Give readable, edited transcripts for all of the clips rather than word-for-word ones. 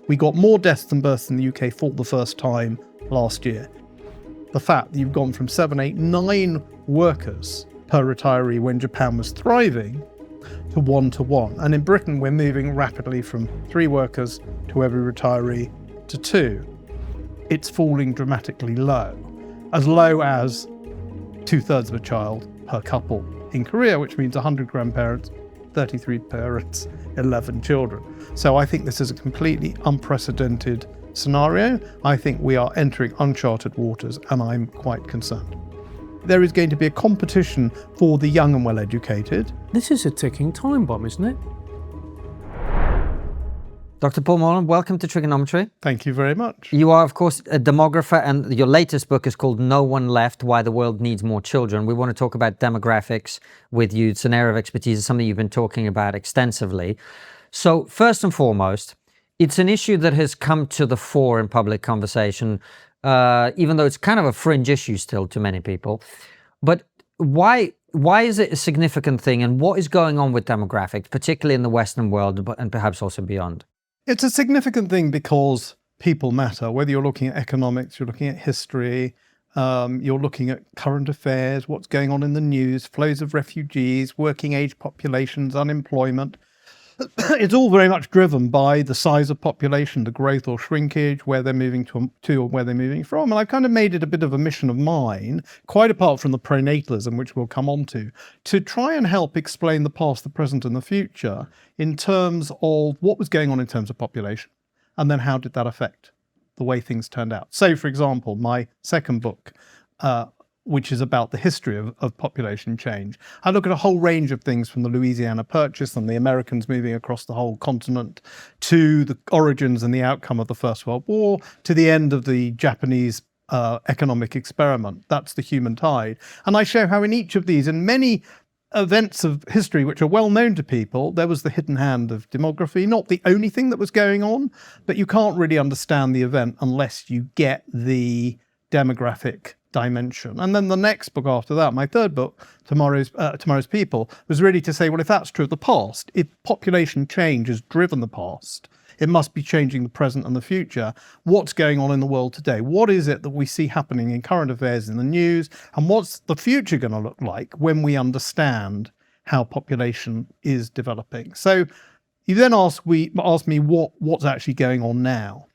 We got more deaths than births in the UK for the first time last year. The fact that you've gone from 7, 8, 9 workers per retiree when Japan was thriving to 1 to 1. And in Britain, we're moving rapidly from 3 workers to every retiree to 2. It's falling dramatically low as 2/3 of a child per couple in Korea, which means 100 grandparents, 33 parents, 11 children. So I think this is a completely unprecedented scenario. I think we are entering uncharted waters, and I'm quite concerned. There is going to be a competition for the young and well-educated. This is a ticking time bomb, isn't it? Dr. Paul Morland, welcome to TRIGGERnometry. Thank you very much. You are, of course, a demographer, and your latest book is called No One Left, Why the World Needs More Children. We want to talk about demographics with you. It's an area of expertise. It's something you've been talking about extensively. So first and foremost, it's an issue that has come to the fore in public conversation, even though it's kind of a fringe issue still to many people. But why is it a significant thing, and what is going on with demographics, particularly in the Western world, and perhaps also beyond? It's a significant thing because people matter. Whether you're looking at economics, you're looking at history, you're looking at current affairs, what's going on in the news, flows of refugees, working age populations, unemployment. It's all very much driven by the size of population, the growth or shrinkage, where they're moving to or where they're moving from. And I've kind of made it a bit of a mission of mine, quite apart from the pronatalism, which we'll come on to try and help explain the past, the present and the future in terms of what was going on in terms of population, and then how did that affect the way things turned out. So, for example, my second book, which is about the history of population change. I look at a whole range of things, from the Louisiana Purchase and the Americans moving across the whole continent, to the origins and the outcome of the First World War, to the end of the Japanese economic experiment. That's the human tide. And I show how in each of these, in many events of history which are well known to people, there was the hidden hand of demography, not the only thing that was going on, but you can't really understand the event unless you get the demographic dimension. And then the next book after that, my third book, Tomorrow's People, was really to say, well, if that's true of the past, if population change has driven the past, it must be changing the present and the future. What's going on in the world today? What is it that we see happening in current affairs in the news? And what's the future going to look like when we understand how population is developing? So you then ask me what's actually going on now.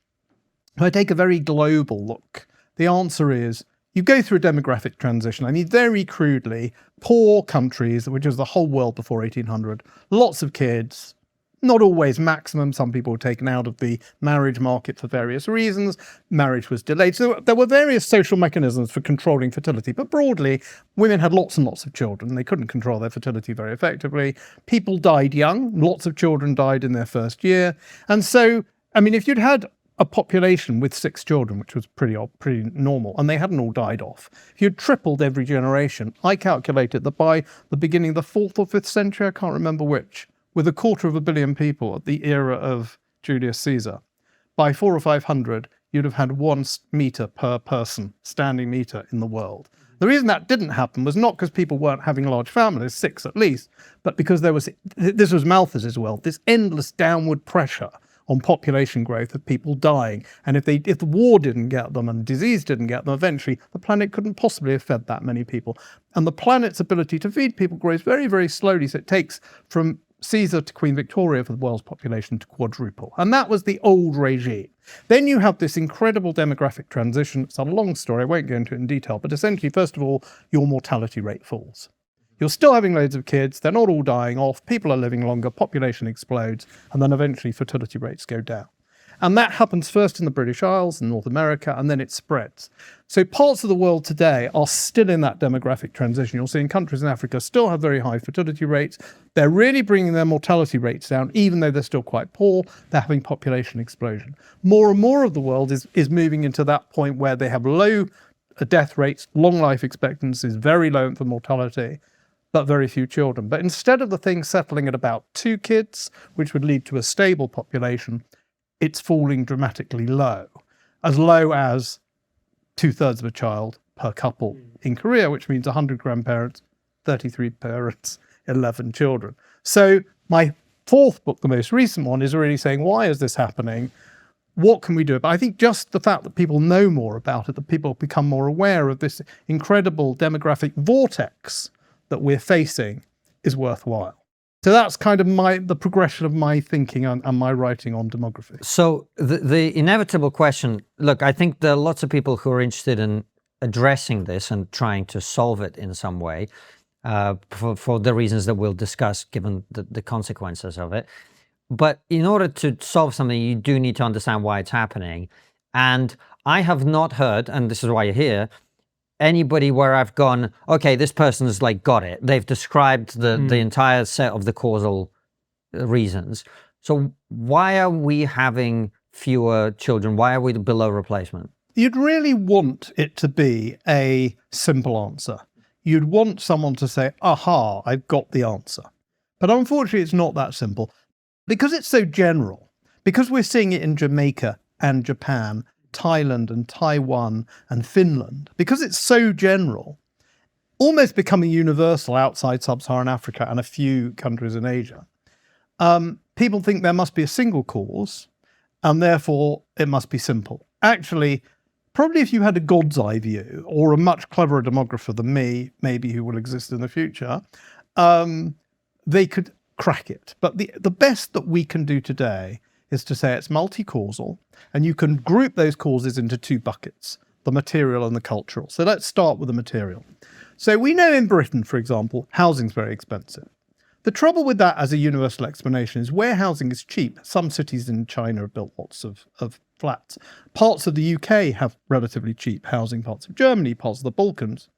If I take a very global look, the answer is, you go through a demographic transition. I mean, very crudely, poor countries, which was the whole world before 1800, lots of kids, not always maximum. Some people were taken out of the marriage market for various reasons. Marriage was delayed. So there were various social mechanisms for controlling fertility. But broadly, women had lots and lots of children. They couldn't control their fertility very effectively. People died young. Lots of children died in their first year. And so, I mean, if you'd had a population with 6 children, which was pretty normal, and they hadn't all died off, if you'd tripled every generation, I calculated that by the beginning of the 4th or 5th century, I can't remember which, with 250 million people at the era of Julius Caesar, by 400 or 500, you'd have had 1 meter per person, standing meter in the world. The reason that didn't happen was not because people weren't having large families, 6 at least, but because this was Malthus's world, this endless downward pressure on population growth of people dying. And if the war didn't get them and disease didn't get them, eventually the planet couldn't possibly have fed that many people. And the planet's ability to feed people grows very, very slowly. So it takes from Caesar to Queen Victoria for the world's population to quadruple. And that was the old regime. Then you have this incredible demographic transition. It's a long story. I won't go into it in detail. But essentially, first of all, your mortality rate falls. You're still having loads of kids, they're not all dying off, people are living longer, population explodes, and then eventually fertility rates go down. And that happens first in the British Isles and North America, and then it spreads. So parts of the world today are still in that demographic transition. You'll see in countries in Africa still have very high fertility rates. They're really bringing their mortality rates down, even though they're still quite poor. They're having population explosion. More and more of the world is moving into that point where they have low death rates, long life expectancies, very low infant mortality, but very few children. But instead of the thing settling at about 2 kids, which would lead to a stable population, it's falling dramatically low as 2/3 of a child per couple in Korea, which means 100 grandparents, 33 parents, 11 children. So my 4th book, the most recent one, is really saying, why is this happening? what can we do? But I think just the fact that people know more about it, that people become more aware of this incredible demographic vortex that we're facing is worthwhile. So that's kind of the progression of my thinking and my writing on demography. So the inevitable question, look, I think there are lots of people who are interested in addressing this and trying to solve it in some way for the reasons that we'll discuss given the consequences of it. But in order to solve something, you do need to understand why it's happening. And I have not heard, and this is why you're here, anybody where I've gone, okay, this person's like got it. They've described the entire set of the causal reasons. So why are we having fewer children? Why are we below replacement? You'd really want it to be a simple answer. You'd want someone to say, aha, I've got the answer. But unfortunately, it's not that simple. Because it's so general, because we're seeing it in Jamaica and Japan, Thailand and Taiwan and Finland, because it's so general, almost becoming universal outside sub-Saharan Africa and a few countries in Asia, people think there must be a single cause and therefore it must be simple. Actually, probably if you had a God's eye view or a much cleverer demographer than me, maybe who will exist in the future, they could crack it. But the best that we can do today is to say it's multi-causal, and you can group those causes into two buckets, the material and the cultural. So let's start with the material. So we know in Britain, for example, housing's very expensive. The trouble with that as a universal explanation is where housing is cheap. Some cities in China have built lots of flats. Parts of the UK have relatively cheap housing, parts of Germany, parts of the Balkans.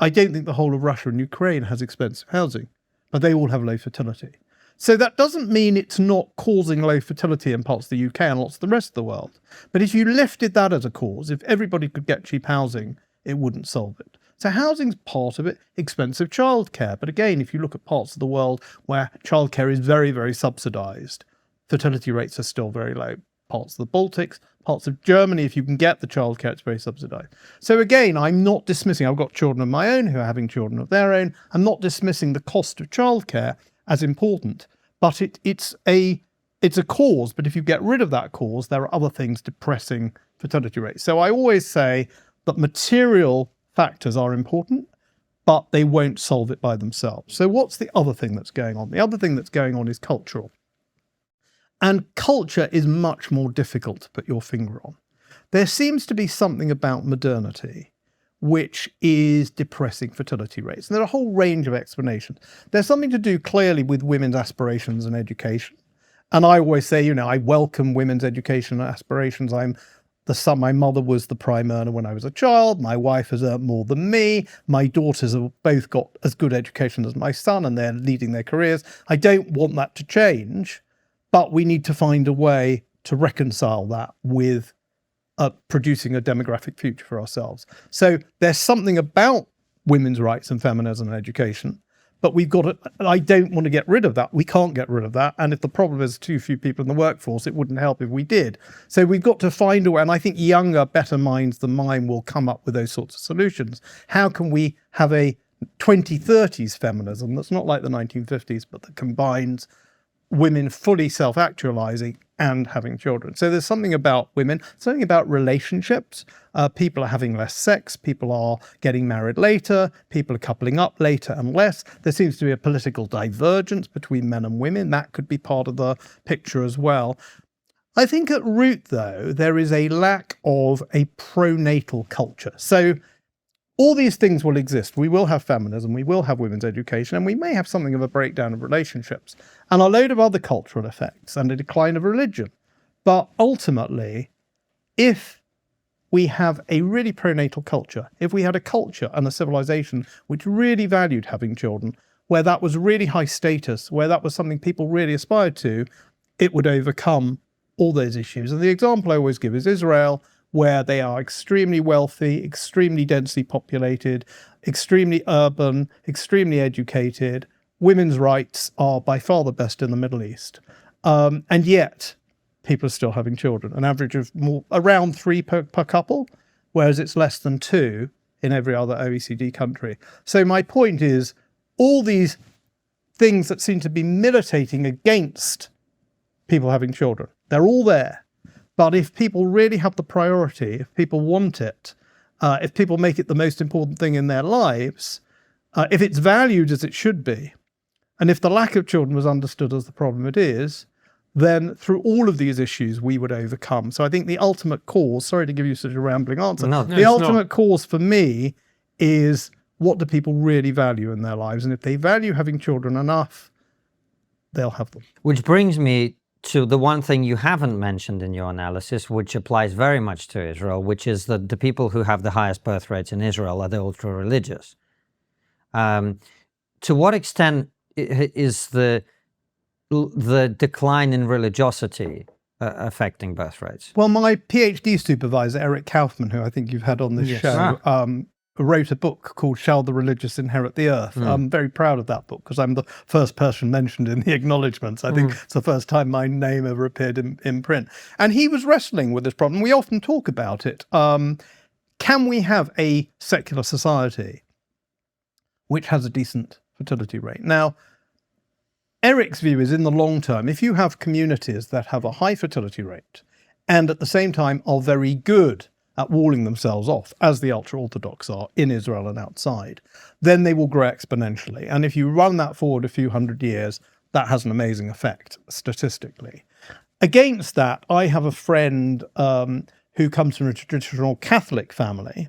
I don't think the whole of Russia and Ukraine has expensive housing, but they all have low fertility. So that doesn't mean it's not causing low fertility in parts of the UK and lots of the rest of the world. But if you lifted that as a cause, if everybody could get cheap housing, it wouldn't solve it. So housing's part of it, expensive childcare. But again, if you look at parts of the world where childcare is very, very subsidised, fertility rates are still very low. Parts of the Baltics, parts of Germany, if you can get the childcare, it's very subsidised. So again, I'm not dismissing, I've got children of my own who are having children of their own. I'm not dismissing the cost of childcare as important, but it's a cause. But if you get rid of that cause, there are other things depressing fertility rates. So I always say that material factors are important, but they won't solve it by themselves. So what's the other thing that's going on? The other thing that's going on is cultural. And culture is much more difficult to put your finger on. There seems to be something about modernity which is depressing fertility rates. And there are a whole range of explanations. There's something to do clearly with women's aspirations and education. And I always say, I welcome women's education and aspirations. My mother was the prime earner when I was a child. My wife has earned more than me. My daughters have both got as good education as my son, and they're leading their careers. I don't want that to change, but we need to find a way to reconcile that with producing a demographic future for ourselves. So there's something about women's rights and feminism and education, but I don't want to get rid of that. We can't get rid of that. And if the problem is too few people in the workforce, it wouldn't help if we did. So we've got to find a way, and I think younger, better minds than mine will come up with those sorts of solutions. How can we have a 2030s feminism that's not like the 1950s, but that combines women fully self-actualizing and having children? So there's something about women, something about relationships. People are having less sex. People are getting married later. People are coupling up later and less. There seems to be a political divergence between men and women. That could be part of the picture as well. I think at root, though, there is a lack of a pronatal culture. So all these things will exist. We will have feminism, we will have women's education, and we may have something of a breakdown of relationships and a load of other cultural effects and a decline of religion. But ultimately, if we have a really pronatal culture, if we had a culture and a civilization which really valued having children, where that was really high status, where that was something people really aspired to, it would overcome all those issues. And the example I always give is Israel, where they are extremely wealthy, extremely densely populated, extremely urban, extremely educated. Women's rights are by far the best in the Middle East. And yet, people are still having children, an average of around 3 per couple, whereas it's less than 2 in every other OECD country. So my point is, all these things that seem to be militating against people having children, they're all there. But if people really have the priority, if people want it, if people make it the most important thing in their lives, if it's valued as it should be, and if the lack of children was understood as the problem it is, then through all of these issues, we would overcome. So I think the ultimate cause, sorry to give you such a rambling answer, the ultimate cause for me is, what do people really value in their lives? And if they value having children enough, they'll have them. Which brings me to the one thing you haven't mentioned in your analysis, which applies very much to Israel, which is that the people who have the highest birth rates in Israel are the ultra-religious. To what extent is the decline in religiosity affecting birth rates? Well, my PhD supervisor, Eric Kaufman, who I think you've had on this show, wrote a book called Shall the Religious Inherit the Earth? I'm very proud of that book because I'm the first person mentioned in the acknowledgements. I think it's the first time my name ever appeared in print. And he was wrestling with this problem. We often talk about it. Can we have a secular society which has a decent fertility rate? Now, Eric's view is, in the long term, if you have communities that have a high fertility rate and at the same time are very good at walling themselves off, as the ultra-Orthodox are in Israel and outside, then they will grow exponentially. And if you run that forward a few hundred years, that has an amazing effect statistically. Against that, I have a friend who comes from a traditional Catholic family,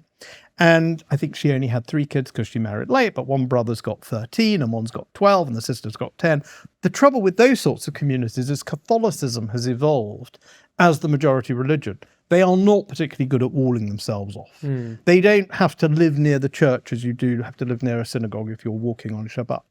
and I think she only had 3 kids because she married late, but one brother's got 13 and one's got 12 and the sister's got 10. The trouble with those sorts of communities is Catholicism has evolved as the majority religion. They are not particularly good at walling themselves off. They don't have to live near the church as you do have to live near a synagogue if you're walking on Shabbat.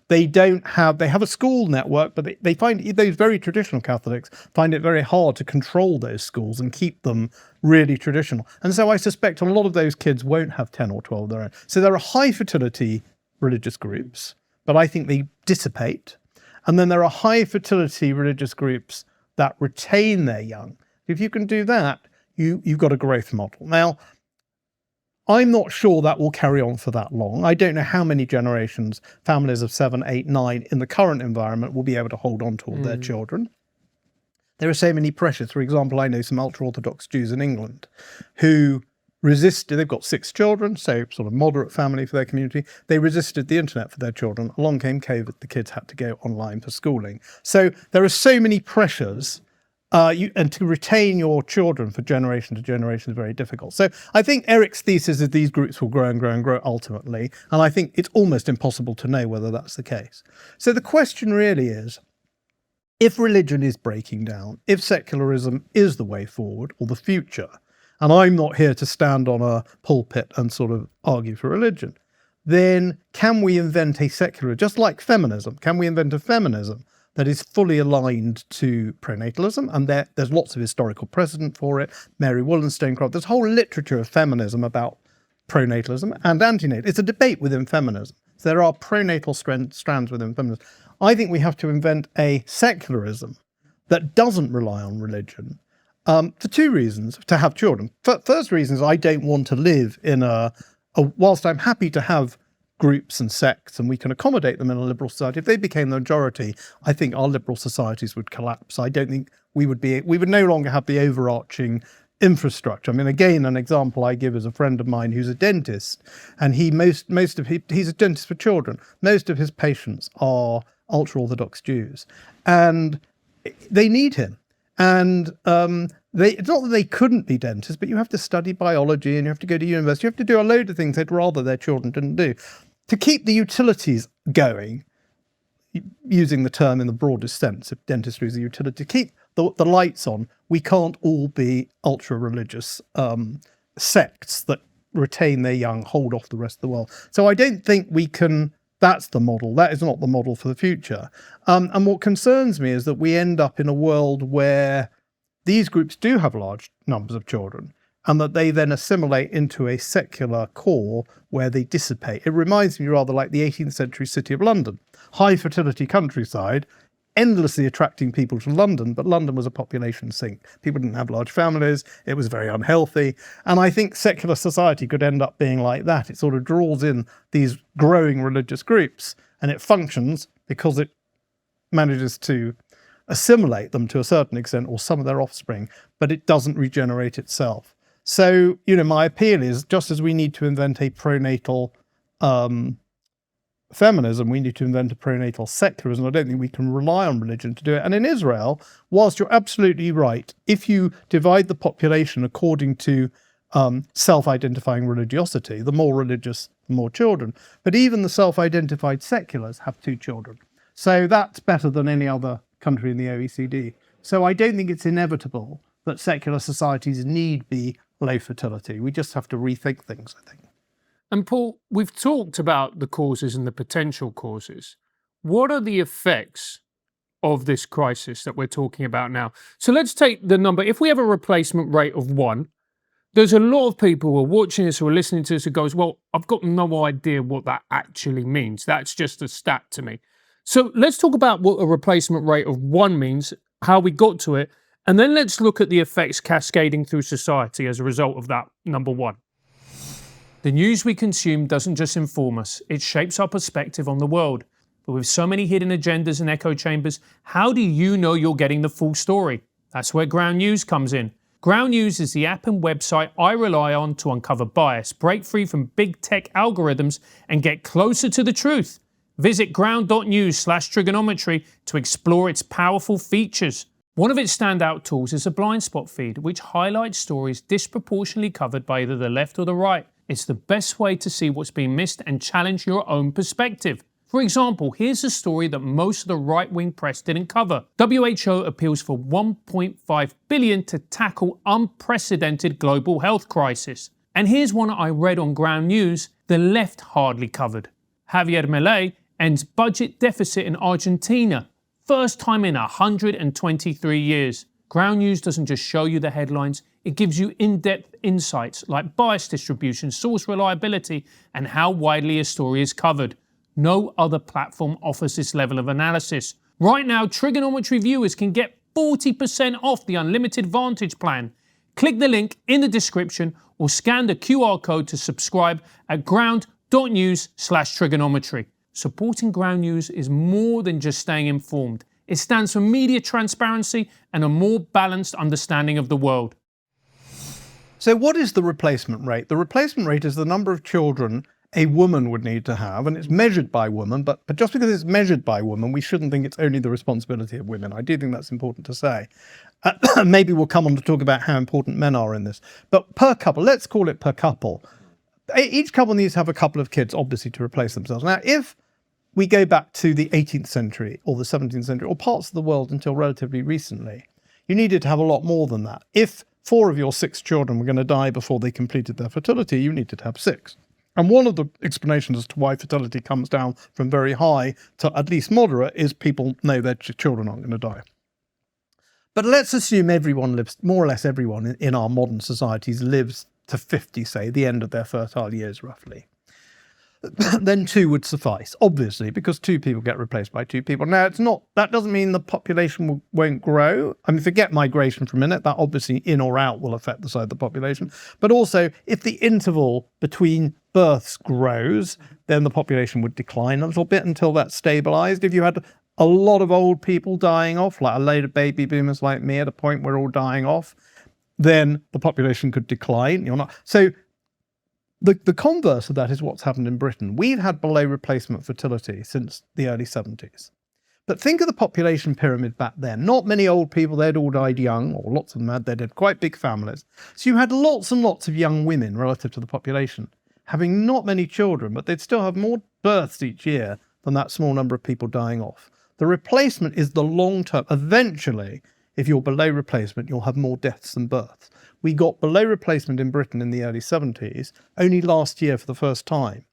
They have a school network, but they find, those very traditional Catholics find it very hard to control those schools and keep them really traditional. And so I suspect a lot of those kids won't have 10 or 12 of their own. So there are high fertility religious groups, but I think they dissipate. And then there are high fertility religious groups that retain their young. If you can do that, you've got a growth model. Now, I'm not sure that will carry on for that long. I don't know how many generations families of 7, 8, 9 in the current environment will be able to hold on to all their children. There are so many pressures. For example, I know some ultra-Orthodox Jews in England who resisted, they've got 6 children, so sort of moderate family for their community. They resisted the internet for their children. Along came COVID, the kids had to go online for schooling. So there are so many pressures. And to retain your children for generation to generation is very difficult. So I think Eric's thesis is these groups will grow and grow and grow ultimately. And I think it's almost impossible to know whether that's the case. So the question really is, if religion is breaking down, if secularism is the way forward or the future, and I'm not here to stand on a pulpit and sort of argue for religion, then can we invent a secular, just like feminism, can we invent a feminism that is fully aligned to pronatalism? And there's lots of historical precedent for it. Mary Wollstonecraft, there's a whole literature of feminism about pronatalism and antenatal. It's a debate within feminism. So there are pronatal strands within feminism. I think we have to invent a secularism that doesn't rely on religion for 2 reasons to have children. First reason is I don't want to live in whilst I'm happy to have groups and sects, and we can accommodate them in a liberal society. If they became the majority, I think our liberal societies would collapse. I don't think we would no longer have the overarching infrastructure. I mean, again, an example I give is a friend of mine who's a dentist, and he's a dentist for children. Most of his patients are ultra-Orthodox Jews, and they need him. And it's not that they couldn't be dentists, but you have to study biology and you have to go to university. You have to do a load of things they'd rather their children didn't do. To keep the utilities going, using the term in the broadest sense, if dentistry is a utility, to keep the lights on, we can't all be ultra-religious sects that retain their young, hold off the rest of the world. So I don't think we can, that's the model. That is not the model for the future. And what concerns me is that we end up in a world where these groups do have large numbers of children, and that they then assimilate into a secular core where they dissipate. It reminds me rather like the 18th century city of London. High fertility countryside, endlessly attracting people to London, but London was a population sink. People didn't have large families, it was very unhealthy. And I think secular society could end up being like that. It sort of draws in these growing religious groups, and it functions because it manages to assimilate them to a certain extent, or some of their offspring, but it doesn't regenerate itself. So, my appeal is, just as we need to invent a pronatal feminism, we need to invent a pronatal secularism. I don't think we can rely on religion to do it. And in Israel, whilst you're absolutely right, if you divide the population according to self-identifying religiosity, the more religious, the more children. But even the self-identified seculars have 2 children. So that's better than any other country in the OECD. So I don't think it's inevitable that secular societies need be low fertility. We just have to rethink things, I think. And Paul, we've talked about the causes and the potential causes. What are the effects of this crisis that we're talking about now? So let's take the number. If we have a replacement rate of 1, there's a lot of people who are watching this, who are listening to this, who goes, well, I've got no idea what that actually means. That's just a stat to me. So let's talk about what a replacement rate of 1 means, how we got to it, and then let's look at the effects cascading through society as a result of that number 1. The news we consume doesn't just inform us, it shapes our perspective on the world. But with so many hidden agendas and echo chambers, how do you know you're getting the full story? That's where Ground News comes in. Ground News is the app and website I rely on to uncover bias, break free from big tech algorithms, and get closer to the truth. Visit ground.news/trigonometry to explore its powerful features. One of its standout tools is a blind spot feed, which highlights stories disproportionately covered by either the left or the right. It's the best way to see what's being missed and challenge your own perspective. For example, here's a story that most of the right-wing press didn't cover. WHO appeals for $1.5 billion to tackle unprecedented global health crisis. And here's one I read on Ground News the left hardly covered. Javier Milei ends budget deficit in Argentina. First time in 123 years. Ground News doesn't just show you the headlines, it gives you in-depth insights like bias distribution, source reliability, and how widely a story is covered. No other platform offers this level of analysis. Right now, Trigonometry viewers can get 40% off the Unlimited Vantage plan. Click the link in the description or scan the QR code to subscribe at ground.news/trigonometry. Supporting Ground News is more than just staying informed. It stands for media transparency and a more balanced understanding of the world. So what is the replacement rate? The replacement rate is the number of children a woman would need to have, and it's measured by women, but just because it's measured by women, we shouldn't think it's only the responsibility of women. I do think that's important to say. Maybe we'll come on to talk about how important men are in this. But per couple, let's call it per couple. Each couple needs to have a couple of kids, obviously, to replace themselves. Now, if we go back to the 18th century or the 17th century or parts of the world until relatively recently, you needed to have a lot more than that. If 4 of your 6 children were going to die before they completed their fertility, you needed to have 6. And one of the explanations as to why fertility comes down from very high to at least moderate is people know their children aren't going to die. But let's assume everyone lives, more or less everyone in our modern societies lives to 50, say, the end of their fertile years roughly. Then 2 would suffice, obviously, because 2 people get replaced by 2 people. Now, that doesn't mean the population won't grow. I mean, forget migration for a minute. That obviously in or out will affect the size of the population. But also, if the interval between births grows, then the population would decline a little bit until that's stabilized. If you had a lot of old people dying off, like a load of baby boomers like me at a point where we're all dying off, then the population could decline. So the converse of that is what's happened in Britain. We've had below replacement fertility since the early 70s. But think of the population pyramid back then. Not many old people, they'd all died young, or lots of them had, they'd had quite big families. So you had lots and lots of young women relative to the population, having not many children, but they'd still have more births each year than that small number of people dying off. The replacement is the long term. Eventually, if you're below replacement, you'll have more deaths than births. We got below replacement in Britain in the early 70s. Only last year, for the first time,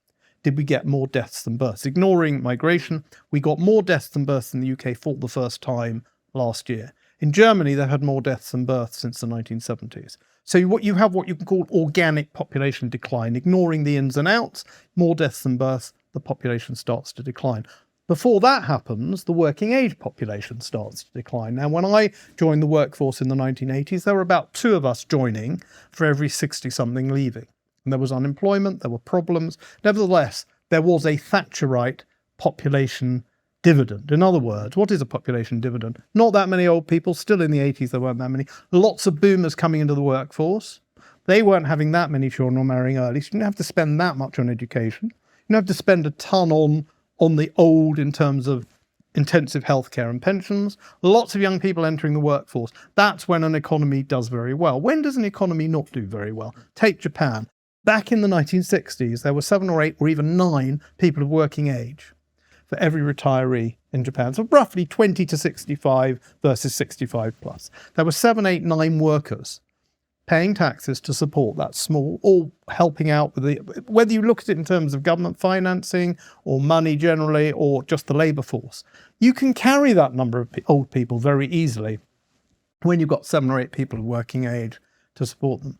did we get more deaths than births. Ignoring migration, we got more deaths than births in the UK for the first time last year. In Germany, they've had more deaths than births since the 1970s. So you have what you can call organic population decline. Ignoring the ins and outs, more deaths than births, the population starts to decline. Before that happens, the working age population starts to decline. Now, when I joined the workforce in the 1980s, there were about 2 of us joining for every 60-something leaving. And there was unemployment, there were problems. Nevertheless, there was a Thatcherite population dividend. In other words, what is a population dividend? Not that many old people. Still in the 80s, there weren't that many. Lots of boomers coming into the workforce. They weren't having that many children or marrying early. So you didn't have to spend that much on education. You don't have to spend a ton on the old in terms of intensive healthcare and pensions. Lots of young people entering the workforce. That's when an economy does very well. When does an economy not do very well? Take Japan. Back in the 1960s, there were 7 or 8 or even 9 people of working age for every retiree in Japan. So roughly 20 to 65 versus 65 plus. There were 7, 8, 9 workers paying taxes to support that small, or helping out with whether you look at it in terms of government financing or money generally or just the labour force. You can carry that number of old people very easily when you've got 7 or 8 people of working age to support them.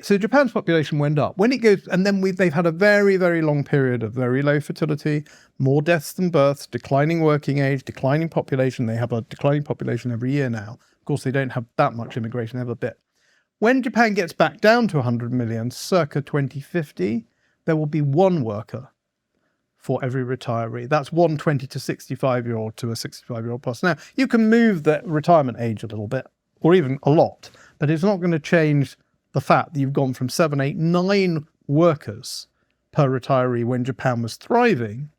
So Japan's population went up. When it goes, and then they've had a very, very long period of very low fertility, more deaths than births, declining working age, declining population. They have a declining population every year now. Of course, they don't have that much immigration, they have a bit. When Japan gets back down to 100 million, circa 2050, there will be 1 worker for every retiree. That's 1 20 to 65-year-old to a 65-year-old plus. Now, you can move the retirement age a little bit, or even a lot, but it's not going to change the fact that you've gone from 7, 8, 9 workers per retiree when Japan was thriving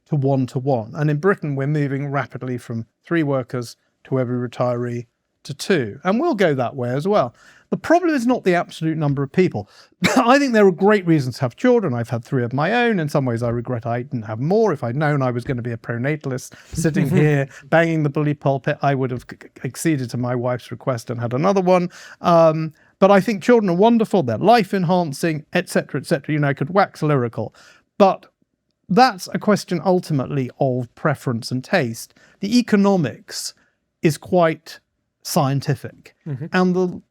to 1 to 1. And in Britain, we're moving rapidly from 3 workers to every retiree to 2. And we'll go that way as well. The problem is not the absolute number of people. I think there are great reasons to have children. I've had 3 of my own. In some ways, I regret I didn't have more. If I'd known I was going to be a pronatalist sitting here banging the bully pulpit, I would have acceded to my wife's request and had another one. But I think children are wonderful. They're life-enhancing, etc., etc. You know, I could wax lyrical. But that's a question ultimately of preference and taste. The economics is quite scientific. And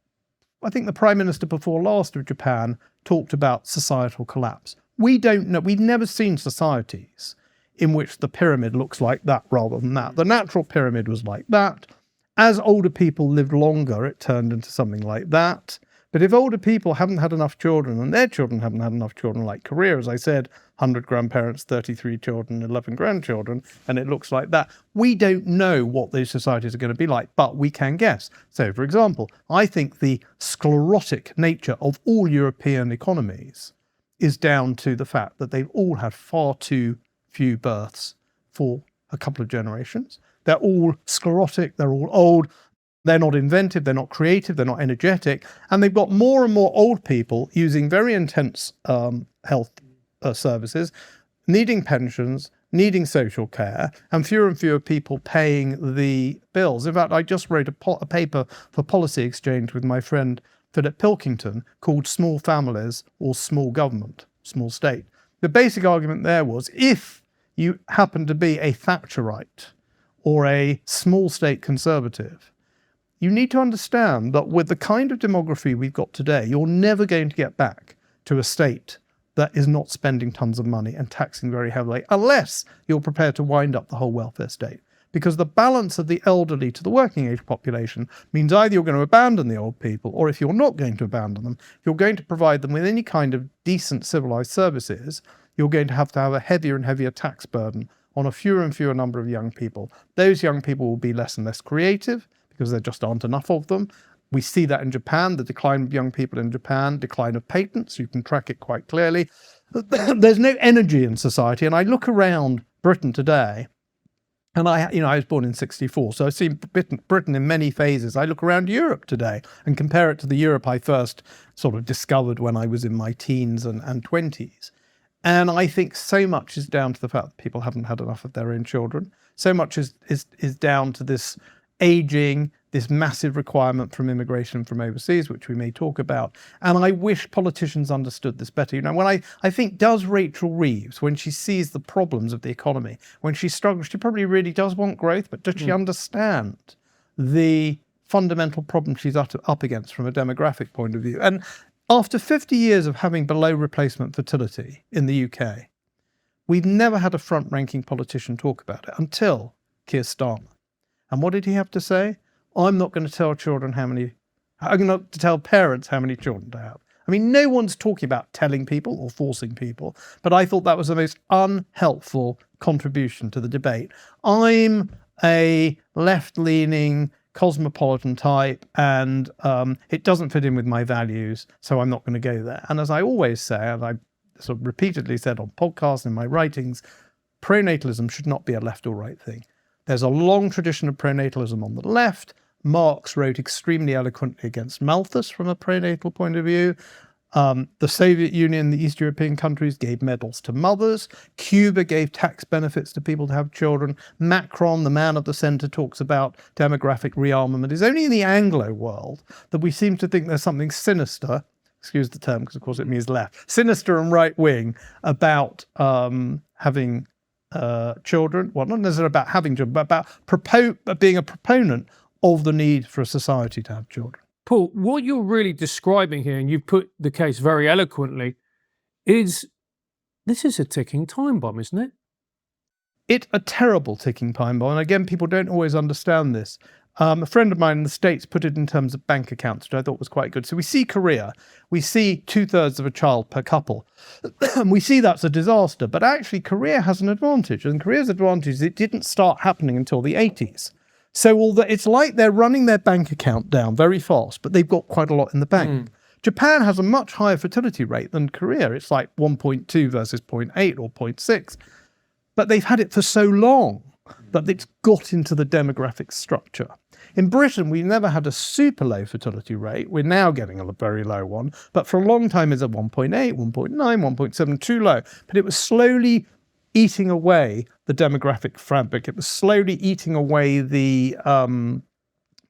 I think the Prime Minister before last of Japan talked about societal collapse. We don't know. We've never seen societies in which the pyramid looks like that rather than that. The natural pyramid was like that. As older people lived longer, it turned into something like that. But if older people haven't had enough children and their children haven't had enough children, like Korea, as I said, 100 grandparents, 33 children, 11 grandchildren, and it looks like that, we don't know what those societies are going to be like, but we can guess. So, for example, I think the sclerotic nature of all European economies is down to the fact that they've all had far too few births for a couple of generations. They're all sclerotic, they're all old. They're not inventive, they're not creative, they're not energetic, and they've got more and more old people using very intense health services, needing pensions, needing social care, and fewer people paying the bills. In fact, I just wrote a paper for Policy Exchange with my friend Philip Pilkington called Small Families or Small Government, Small State. The basic argument there was if you happen to be a Thatcherite or a small state conservative, you need to understand that with the kind of demography we've got today, you're never going to get back to a state that is not spending tons of money and taxing very heavily, unless you're prepared to wind up the whole welfare state. Because the balance of the elderly to the working age population means either you're going to abandon the old people, or if you're not going to abandon them, if you're going to provide them with any kind of decent civilized services, you're going to have a heavier and heavier tax burden on a fewer and fewer number of young people. Those young people will be less and less creative, because there just aren't enough of them. We see that in Japan, the decline of young people in Japan, decline of patents, you can track it quite clearly. There's no energy in society, and I look around Britain today, and I was born in 64, so I've seen Britain in many phases. I look around Europe today and compare it to the Europe I first sort of discovered when I was in my teens and 20s. And I think so much is down to the fact that people haven't had enough of their own children. So much is down to this aging, this massive requirement from immigration from overseas, which we may talk about. And I wish politicians understood this better. You know, when I think, does Rachel Reeves, when she sees the problems of the economy, when she struggles, she probably really does want growth, but does she understand the fundamental problem she's up against from a demographic point of view? And after 50 years of having below replacement fertility in the UK, we've never had a front-ranking politician talk about it until Keir Starmer. And what did he have to say? I'm not going to tell parents how many children to have. I mean, no one's talking about telling people or forcing people, but I thought that was the most unhelpful contribution to the debate. I'm a left-leaning cosmopolitan type, and it doesn't fit in with my values, so I'm not going to go there. And as I always say, and I sort of repeatedly said on podcasts and in my writings, pronatalism should not be a left or right thing. There's a long tradition of pronatalism on the left. Marx wrote extremely eloquently against Malthus from a pronatal point of view. The Soviet Union, the East European countries gave medals to mothers. Cuba gave tax benefits to people to have children. Macron, the man of the centre, talks about demographic rearmament. It's only in the Anglo world that we seem to think there's something sinister, excuse the term because of course it means left, sinister and right wing about having children. Well, not necessarily about having children, but about being a proponent of the need for a society to have children. Paul, what you're really describing here, and you put the case very eloquently, is this is a ticking time bomb, isn't it? It's a terrible ticking time bomb. And again, people don't always understand this. A friend of mine in the States put it in terms of bank accounts, which I thought was quite good. So we see Korea, we see 2/3 of a child per couple. And we see that's a disaster. But actually, Korea has an advantage. And Korea's advantage is it didn't start happening until the 80s. So although it's like they're running their bank account down very fast, but they've got quite a lot in the bank. Japan has a much higher fertility rate than Korea. It's like 1.2 versus 0.8 or 0.6. But they've had it for so long that it's got into the demographic structure. In Britain, we never had a super low fertility rate. We're now getting a very low one. But for a long time, it's at 1.8, 1.9, 1.7, too low. But it was slowly eating away the demographic fabric. It was slowly eating away the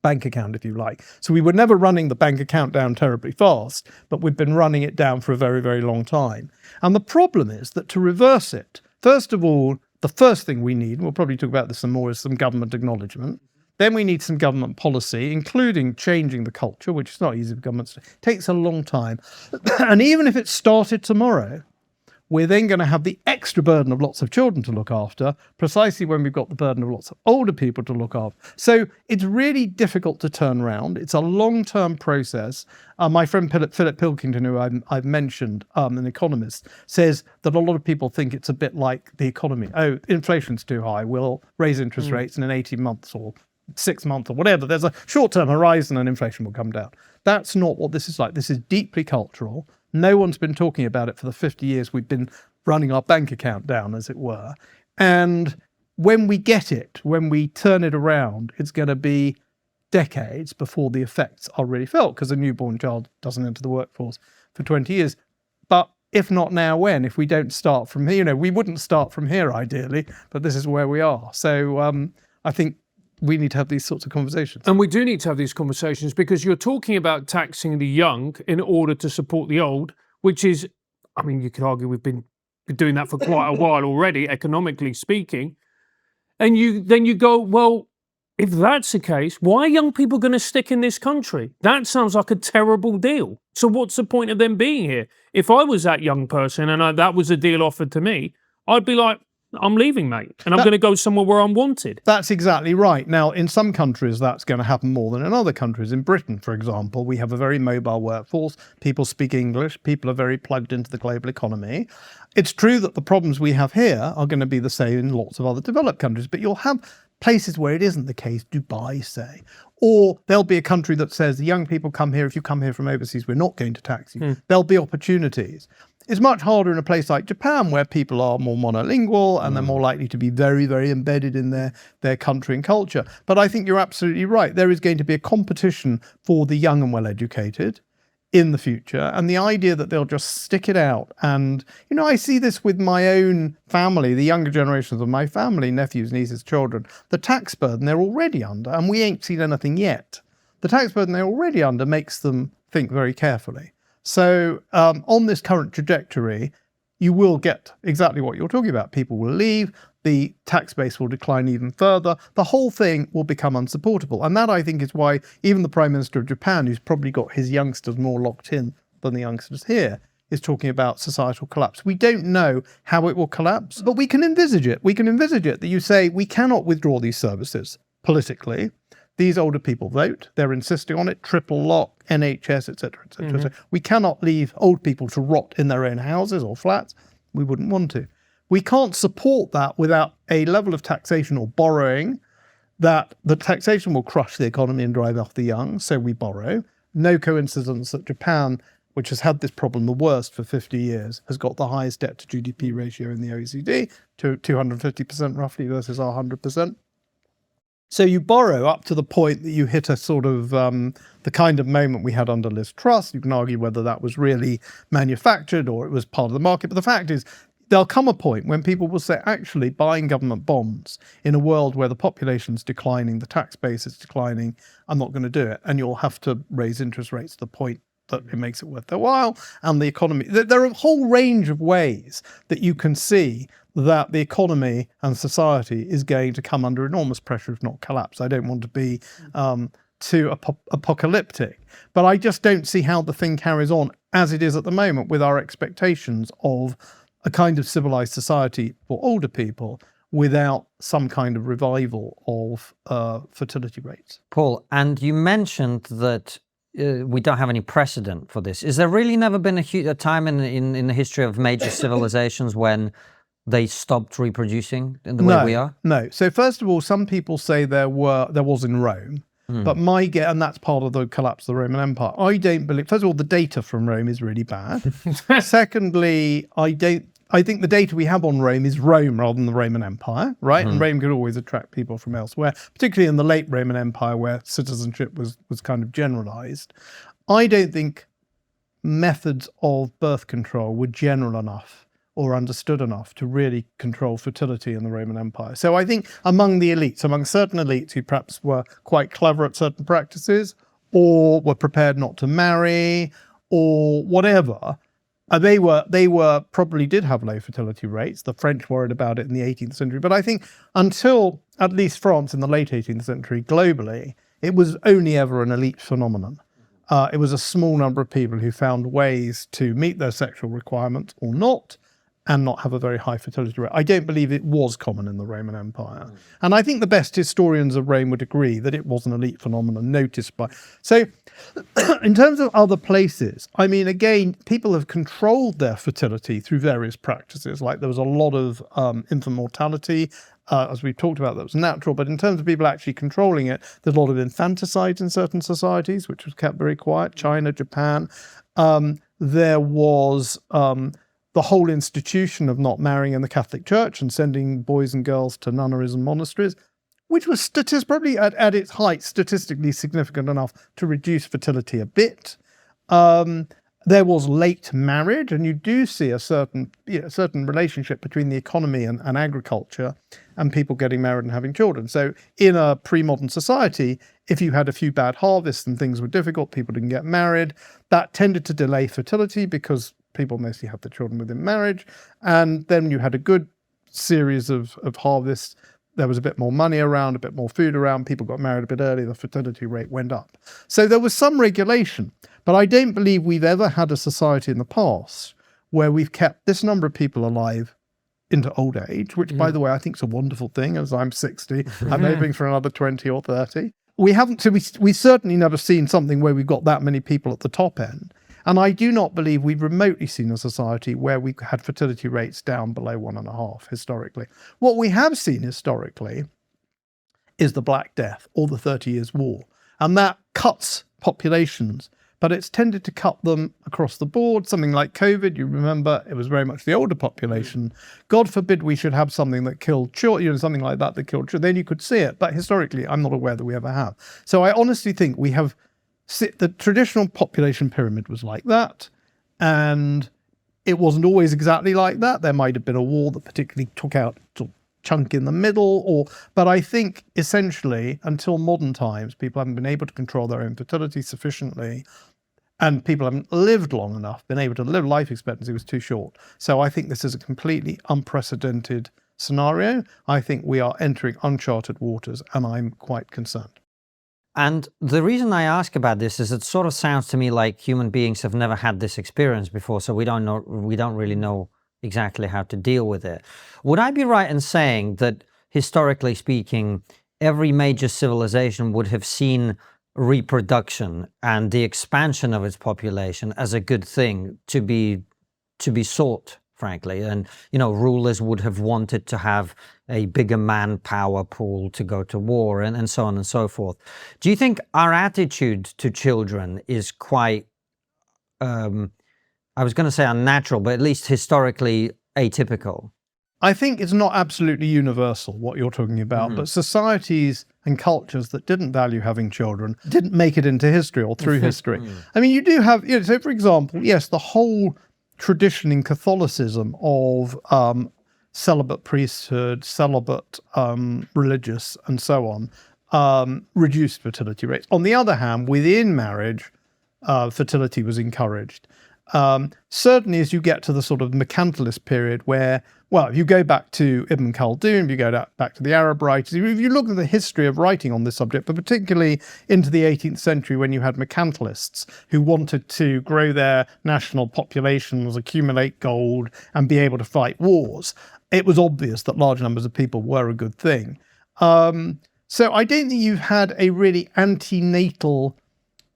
bank account, if you like. So we were never running the bank account down terribly fast, but we've been running it down for a very, very long time. And the problem is that to reverse it, first of all, the first thing we need, and we'll probably talk about this some more, is some government acknowledgement. Then we need some government policy, including changing the culture, which is not easy for governments to do. It takes a long time. And even if it started tomorrow, we're then going to have the extra burden of lots of children to look after, precisely when we've got the burden of lots of older people to look after. So it's really difficult to turn around. It's a long-term process. My friend Philip Pilkington, who I've mentioned, an economist, says that a lot of people think it's a bit like the economy. Oh, inflation's too high. We'll raise interest rates, and in 18 months or 6 months or whatever, there's a short-term horizon and inflation will come down. That's not what this is like. This is deeply cultural. No one's been talking about it for the 50 years we've been running our bank account down, as it were. And when we get it, when we turn it around, it's going to be decades before the effects are really felt, because a newborn child doesn't enter the workforce for 20 years. But if not now, when? If we don't start from here, we wouldn't start from here ideally, but this is where we are. So I think we need to have these sorts of conversations. And we do need to have these conversations because you're talking about taxing the young in order to support the old, which is, I mean, you could argue we've been doing that for quite a while already, economically speaking. And then you go, well, if that's the case, why are young people going to stick in this country? That sounds like a terrible deal. So what's the point of them being here? If I was that young person and that was a deal offered to me, I'd be like, I'm leaving, mate, and I'm going to go somewhere where I'm wanted. That's exactly right. Now, in some countries, that's going to happen more than in other countries. In Britain, for example, we have a very mobile workforce. People speak English. People are very plugged into the global economy. It's true that the problems we have here are going to be the same in lots of other developed countries, but you'll have places where it isn't the case, Dubai, say. Or there'll be a country that says, the young people come here, if you come here from overseas, we're not going to tax you. There'll be opportunities. It's much harder in a place like Japan, where people are more monolingual and they're more likely to be very, very embedded in their country and culture. But I think you're absolutely right. There is going to be a competition for the young and well-educated in the future. And the idea that they'll just stick it out. And, I see this with my own family, the younger generations of my family, nephews, nieces, children. The tax burden they're already under, and we ain't seen anything yet. The tax burden they're already under makes them think very carefully. So on this current trajectory, you will get exactly what you're talking about. People will leave, the tax base will decline even further, the whole thing will become unsupportable. And that, I think, is why even the Prime Minister of Japan, who's probably got his youngsters more locked in than the youngsters here, is talking about societal collapse. We don't know how it will collapse, but we can envisage it. We can envisage it that you say we cannot withdraw these services politically. these older people vote. They're insisting on it, triple lock, NHS, etc., etc. So we cannot leave old people to rot in their own houses or flats. We wouldn't want to. We can't support that without a level of taxation or borrowing that the taxation will crush the economy and drive off the young, so we borrow. No coincidence that Japan, which has had this problem the worst for 50 years, has got the highest debt to GDP ratio in the OECD, to 250% roughly versus our 100%. So you borrow up to the point that you hit a sort of the kind of moment we had under Liz Truss. You can argue whether that was really manufactured or it was part of the market. But the fact is, there'll come a point when people will say, actually, buying government bonds in a world where the population's declining, the tax base is declining, I'm not going to do it. And you'll have to raise interest rates to the point that it makes it worth their while. And the economy, there are a whole range of ways that you can see that the economy and society is going to come under enormous pressure, if not collapse. I don't want to be too apocalyptic, but I just don't see how the thing carries on as it is at the moment with our expectations of a kind of civilized society for older people without some kind of revival of fertility rates. Paul, and you mentioned that we don't have any precedent for this. Is there really never been a time in the history of major civilizations when they stopped reproducing in the way we are? No. So first of all, some people say there was in Rome. But and that's part of the collapse of the Roman Empire. I don't believe, first of all, the data from Rome is really bad. Secondly, I think the data we have on Rome is Rome rather than the Roman Empire, right? And Rome could always attract people from elsewhere, particularly in the late Roman Empire where citizenship was kind of generalized. I don't think methods of birth control were general enough or understood enough to really control fertility in the Roman Empire. So I think among the elites, among certain elites who perhaps were quite clever at certain practices or were prepared not to marry or whatever, they probably did have low fertility rates. The French worried about it in the 18th century. But I think until at least France in the late 18th century, globally, it was only ever an elite phenomenon. It was a small number of people who found ways to meet their sexual requirements or not, and not have a very high fertility rate. I don't believe it was common in the Roman Empire. And I think the best historians of Rome would agree that it was an elite phenomenon noticed by... So in terms of other places, I mean, again, people have controlled their fertility through various practices. Like there was a lot of infant mortality, as we've talked about, that was natural. But in terms of people actually controlling it, there's a lot of infanticide in certain societies, which was kept very quiet. China, Japan. There was... the whole institution of not marrying in the Catholic Church and sending boys and girls to nunneries and monasteries, which was probably at its height statistically significant enough to reduce fertility a bit. There was late marriage, and you do see a certain relationship between the economy and agriculture and people getting married and having children. So in a pre-modern society, if you had a few bad harvests and things were difficult, people didn't get married, that tended to delay fertility because people mostly have the children within marriage. And then you had a good series of harvests. There was a bit more money around, a bit more food around. People got married a bit early. The fertility rate went up. So there was some regulation. But I don't believe we've ever had a society in the past where we've kept this number of people alive into old age, which, by the way, I think is a wonderful thing. As I'm 60, I'm hoping for another 20 or 30. We haven't, so we certainly never seen something where we've got that many people at the top end. And I do not believe we've remotely seen a society where we had fertility rates down below 1.5 historically. What we have seen historically is the Black Death or the 30 Years' War. And that cuts populations, but it's tended to cut them across the board. Something like COVID, you remember, it was very much the older population. God forbid we should have something that killed children, something like that killed children. Then you could see it. But historically, I'm not aware that we ever have. So I honestly think we have... The traditional population pyramid was like that, and it wasn't always exactly like that. There might have been a war that particularly took out a chunk in the middle, but I think essentially until modern times, people haven't been able to control their own fertility sufficiently, and people haven't lived long enough, been able to live. Life expectancy was too short. So I think this is a completely unprecedented scenario. I think we are entering uncharted waters, and I'm quite concerned. And the reason I ask about this is it sort of sounds to me like human beings have never had this experience before, so we don't really know exactly how to deal with it. Would I be right in saying that historically speaking, every major civilization would have seen reproduction and the expansion of its population as a good thing to be sought, frankly. And, rulers would have wanted to have a bigger manpower pool to go to war and so on and so forth. Do you think our attitude to children is quite, I was going to say unnatural, but at least historically atypical? I think it's not absolutely universal what you're talking about, but societies and cultures that didn't value having children didn't make it into history or through history. I mean, you do have, so for example, yes, the whole tradition in Catholicism of celibate priesthood, celibate religious, and so on, reduced fertility rates. On the other hand, within marriage, fertility was encouraged. Certainly as you get to the sort of mercantilist period where, well, if you go back to Ibn Khaldun, if you go back to the Arab writers, if you look at the history of writing on this subject, but particularly into the 18th century when you had mercantilists who wanted to grow their national populations, accumulate gold, and be able to fight wars, it was obvious that large numbers of people were a good thing. So I don't think you've had a really antenatal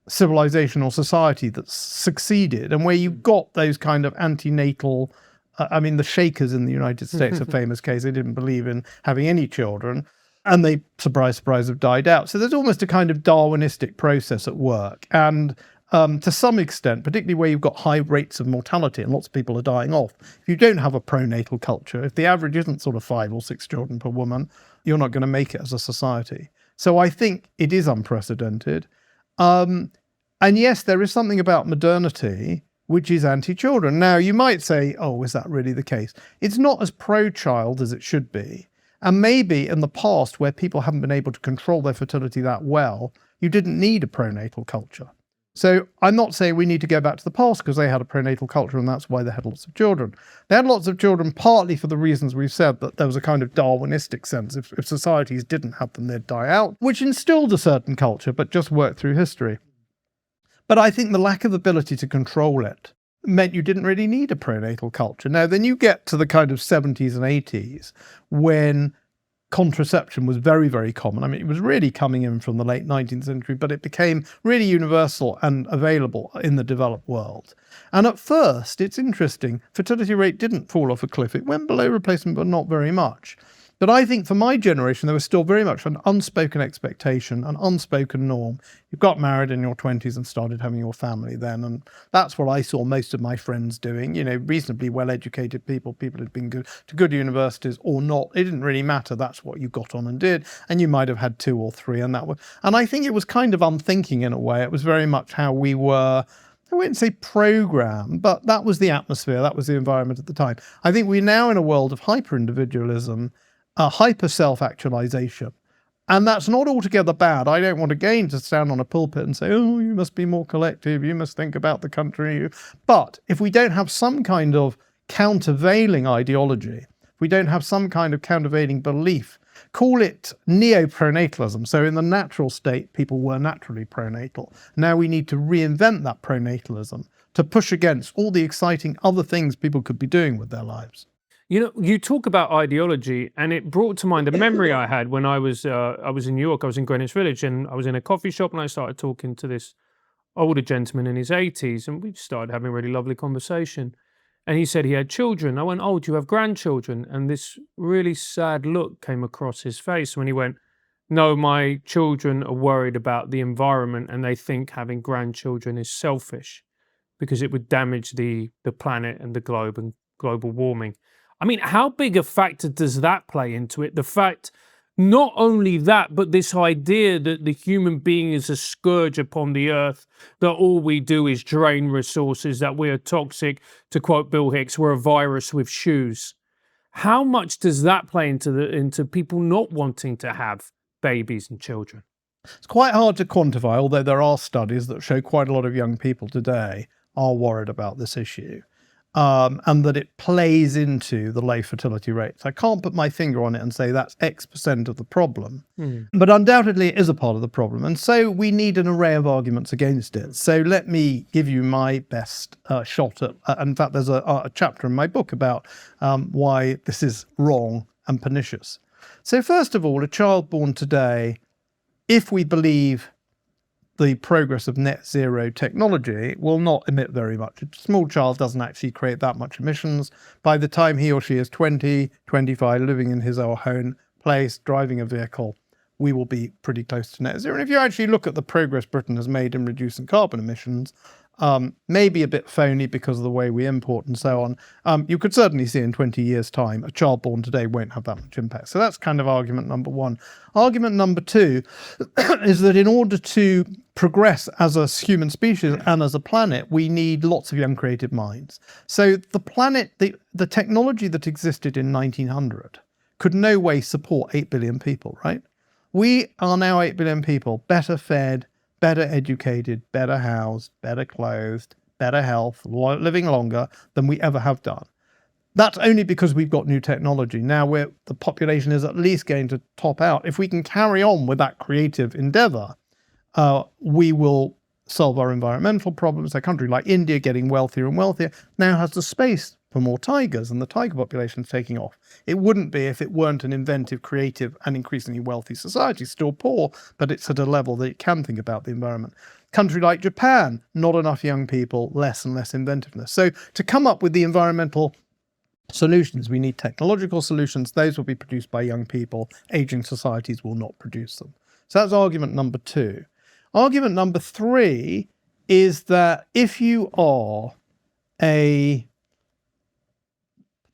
civilization or society that's succeeded and where you've got those kind of antenatal, I mean, the Shakers in the United States, a famous case, they didn't believe in having any children and they, surprise, surprise, have died out. So there's almost a kind of Darwinistic process at work. And to some extent, particularly where you've got high rates of mortality and lots of people are dying off, if you don't have a pronatal culture, if the average isn't sort of 5 or 6 children per woman, you're not going to make it as a society. So I think it is unprecedented. And yes, there is something about modernity which is anti-children. Now, you might say, oh, is that really the case? It's not as pro-child as it should be. And maybe in the past, where people haven't been able to control their fertility that well, you didn't need a pronatal culture. So I'm not saying we need to go back to the past because they had a pronatal culture and that's why they had lots of children. They had lots of children partly for the reasons we've said, that there was a kind of Darwinistic sense. If societies didn't have them, they'd die out, which instilled a certain culture, but just worked through history. But I think the lack of ability to control it meant you didn't really need a pronatal culture. Now, then you get to the kind of 70s and 80s when contraception was very, very common. I mean, it was really coming in from the late 19th century, but it became really universal and available in the developed world. And at first, it's interesting, fertility rate didn't fall off a cliff. It went below replacement, but not very much. But I think for my generation, there was still very much an unspoken expectation, an unspoken norm. You got married in your 20s and started having your family then. And that's what I saw most of my friends doing, reasonably well-educated people who'd been good to good universities or not. It didn't really matter. That's what you got on and did. And you might have had 2 or 3. And I think it was kind of unthinking in a way. It was very much how we were, I wouldn't say programmed, but that was the atmosphere. That was the environment at the time. I think we're now in a world of hyper-individualism, a hyper self-actualization. And that's not altogether bad. I don't want again to stand on a pulpit and say, oh, you must be more collective, you must think about the country. But if we don't have some kind of countervailing ideology, if we don't have some kind of countervailing belief, call it neo-pronatalism. So in the natural state, people were naturally pronatal. Now we need to reinvent that pronatalism to push against all the exciting other things people could be doing with their lives. You talk about ideology, and it brought to mind a memory I had when I was in New York. I was in Greenwich Village, and I was in a coffee shop, and I started talking to this older gentleman in his 80s, and we just started having a really lovely conversation. And he said he had children. I went, oh, do you have grandchildren? And this really sad look came across his face when he went, no, my children are worried about the environment, and they think having grandchildren is selfish because it would damage the planet and the globe and global warming. I mean, how big a factor does that play into it? The fact, not only that, but this idea that the human being is a scourge upon the earth, that all we do is drain resources, that we are toxic. To quote Bill Hicks, we're a virus with shoes. How much does that play into people not wanting to have babies and children? It's quite hard to quantify, although there are studies that show quite a lot of young people today are worried about this issue. And that it plays into the low fertility rates. I can't put my finger on it and say that's X% of the problem, but undoubtedly it is a part of the problem. And so we need an array of arguments against it. So let me give you my best shot at, in fact, there's a chapter in my book about why this is wrong and pernicious. So first of all, a child born today, if we believe the progress of net zero technology, will not emit very much. A small child doesn't actually create that much emissions. By the time he or she is 20, 25, living in his or her own place, driving a vehicle, we will be pretty close to net zero. And if you actually look at the progress Britain has made in reducing carbon emissions, maybe a bit phony because of the way we import and so on, you could certainly see in 20 years' time, a child born today won't have that much impact. So that's kind of argument number one. Argument number two is that in order to progress as a human species and as a planet, we need lots of young creative minds. So the planet, the technology that existed in 1900 could no way support 8 billion people, right? We are now 8 billion people, better fed, better educated, better housed, better clothed, better health, living longer than we ever have done. That's only because we've got new technology. Now the population is at least going to top out. If we can carry on with that creative endeavor, we will solve our environmental problems. A country like India, getting wealthier and wealthier, now has the space for more tigers, and the tiger population is taking off. It wouldn't be if it weren't an inventive, creative, and increasingly wealthy society. Still poor, but it's at a level that it can think about the environment. Country like Japan, not enough young people, less and less inventiveness. So to come up with the environmental solutions, we need technological solutions. Those will be produced by young people. Aging societies will not produce them. So that's argument number two. Argument number three is that if you are a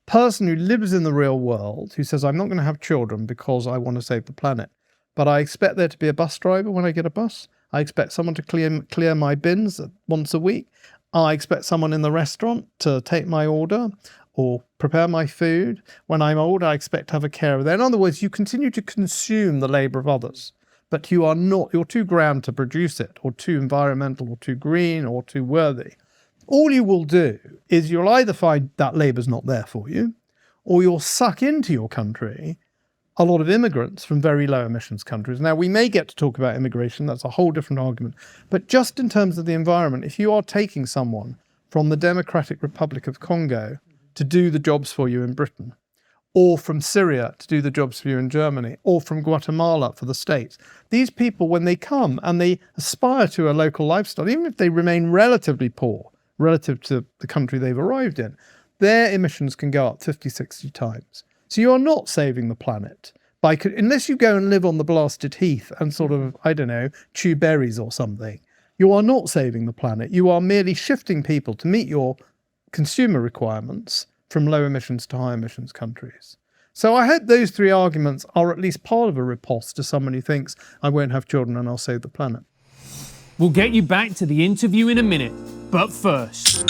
person who lives in the real world, who says, I'm not going to have children because I want to save the planet, but I expect there to be a bus driver when I get a bus. I expect someone to clear my bins once a week. I expect someone in the restaurant to take my order or prepare my food. When I'm old, I expect to have a carer there. In other words, you continue to consume the labor of others, but you're too grand to produce it, or too environmental, or too green, or too worthy. All you will do is you'll either find that labour's not there for you, or you'll suck into your country a lot of immigrants from very low emissions countries. Now, we may get to talk about immigration, that's a whole different argument. But just in terms of the environment, if you are taking someone from the Democratic Republic of Congo to do the jobs for you in Britain, or from Syria to do the jobs for you in Germany, or from Guatemala for the States, these people, when they come and they aspire to a local lifestyle, even if they remain relatively poor, relative to the country they've arrived in, their emissions can go up 50, 60 times. So you are not saving the planet unless you go and live on the blasted heath and sort of, I don't know, chew berries or something. You are not saving the planet. You are merely shifting people to meet your consumer requirements from low emissions to high emissions countries. So I hope those three arguments are at least part of a riposte to someone who thinks I won't have children and I'll save the planet. We'll get you back to the interview in a minute, but first,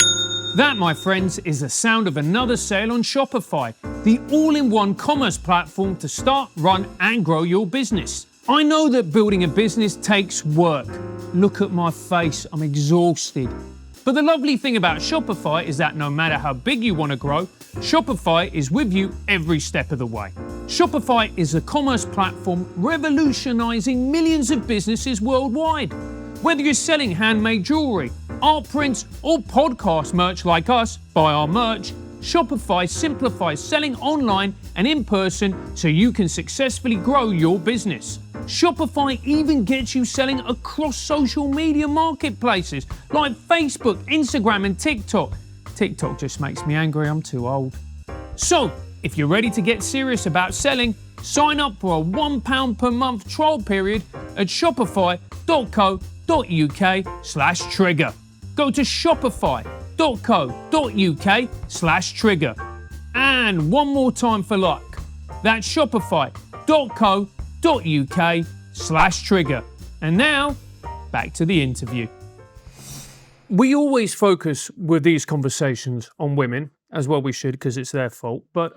that, my friends, is the sound of another sale on Shopify, the all-in-one commerce platform to start, run, and grow your business. I know that building a business takes work. Look at my face, I'm exhausted. But the lovely thing about Shopify is that no matter how big you want to grow, Shopify is with you every step of the way. Shopify is a commerce platform revolutionizing millions of businesses worldwide. Whether you're selling handmade jewelry, art prints, or podcast merch like us, buy our merch, Shopify simplifies selling online and in person so you can successfully grow your business. Shopify even gets you selling across social media marketplaces like Facebook, Instagram, and TikTok. TikTok just makes me angry, I'm too old. So, if you're ready to get serious about selling, sign up for a £1 per month trial period at shopify.co.uk/trigger. Go to shopify.co.uk/trigger. And one more time for luck. That's shopify.co.uk/trigger. And now, back to the interview. We always focus with these conversations on women, as well we should, because it's their fault. But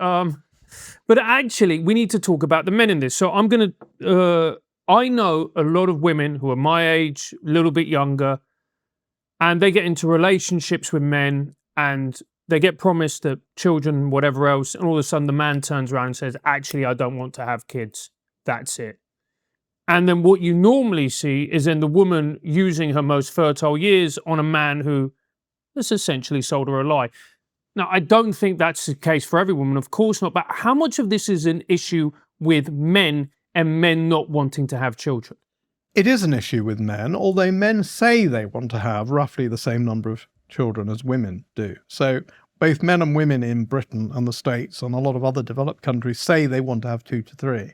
actually, we need to talk about the men in this. So I know a lot of women who are my age, a little bit younger, and they get into relationships with men and they get promised that children, whatever else, and all of a sudden the man turns around and says, actually, I don't want to have kids. That's it. And then what you normally see is then the woman using her most fertile years on a man who has essentially sold her a lie. Now, I don't think that's the case for every woman, of course not, but how much of this is an issue with men and men not wanting to have children? It is an issue with men, although men say they want to have roughly the same number of children as women do. So both men and women in Britain and the States and a lot of other developed countries say they want to have 2 to 3.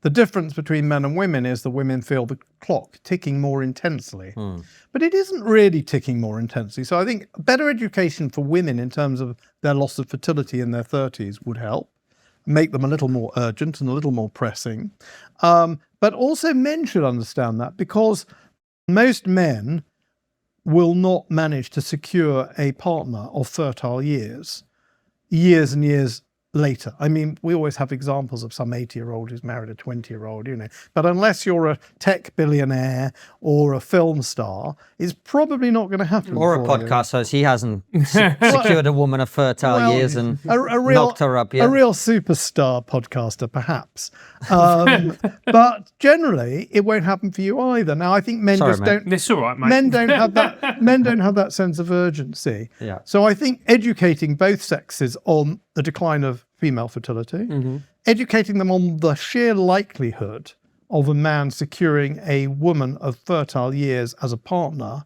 The difference between men and women is that women feel the clock ticking more intensely. But it isn't really ticking more intensely. So I think better education for women in terms of their loss of fertility in their 30s would help, make them a little more urgent and a little more pressing. But also men should understand that, because most men will not manage to secure a partner of fertile years and years later. I mean, we always have examples of some 80-year-old who's married a 20-year-old, but unless you're a tech billionaire or a film star, it's probably not going to happen. Or a podcast host. He hasn't secured a woman of fertile years and knocked her up yet. A real superstar podcaster, perhaps. But generally, it won't happen for you either. Now, I think men don't. It's all right, mate. Men don't have that. Men don't have that sense of urgency. Yeah. So I think educating both sexes on the decline of female fertility, educating them on the sheer likelihood of a man securing a woman of fertile years as a partner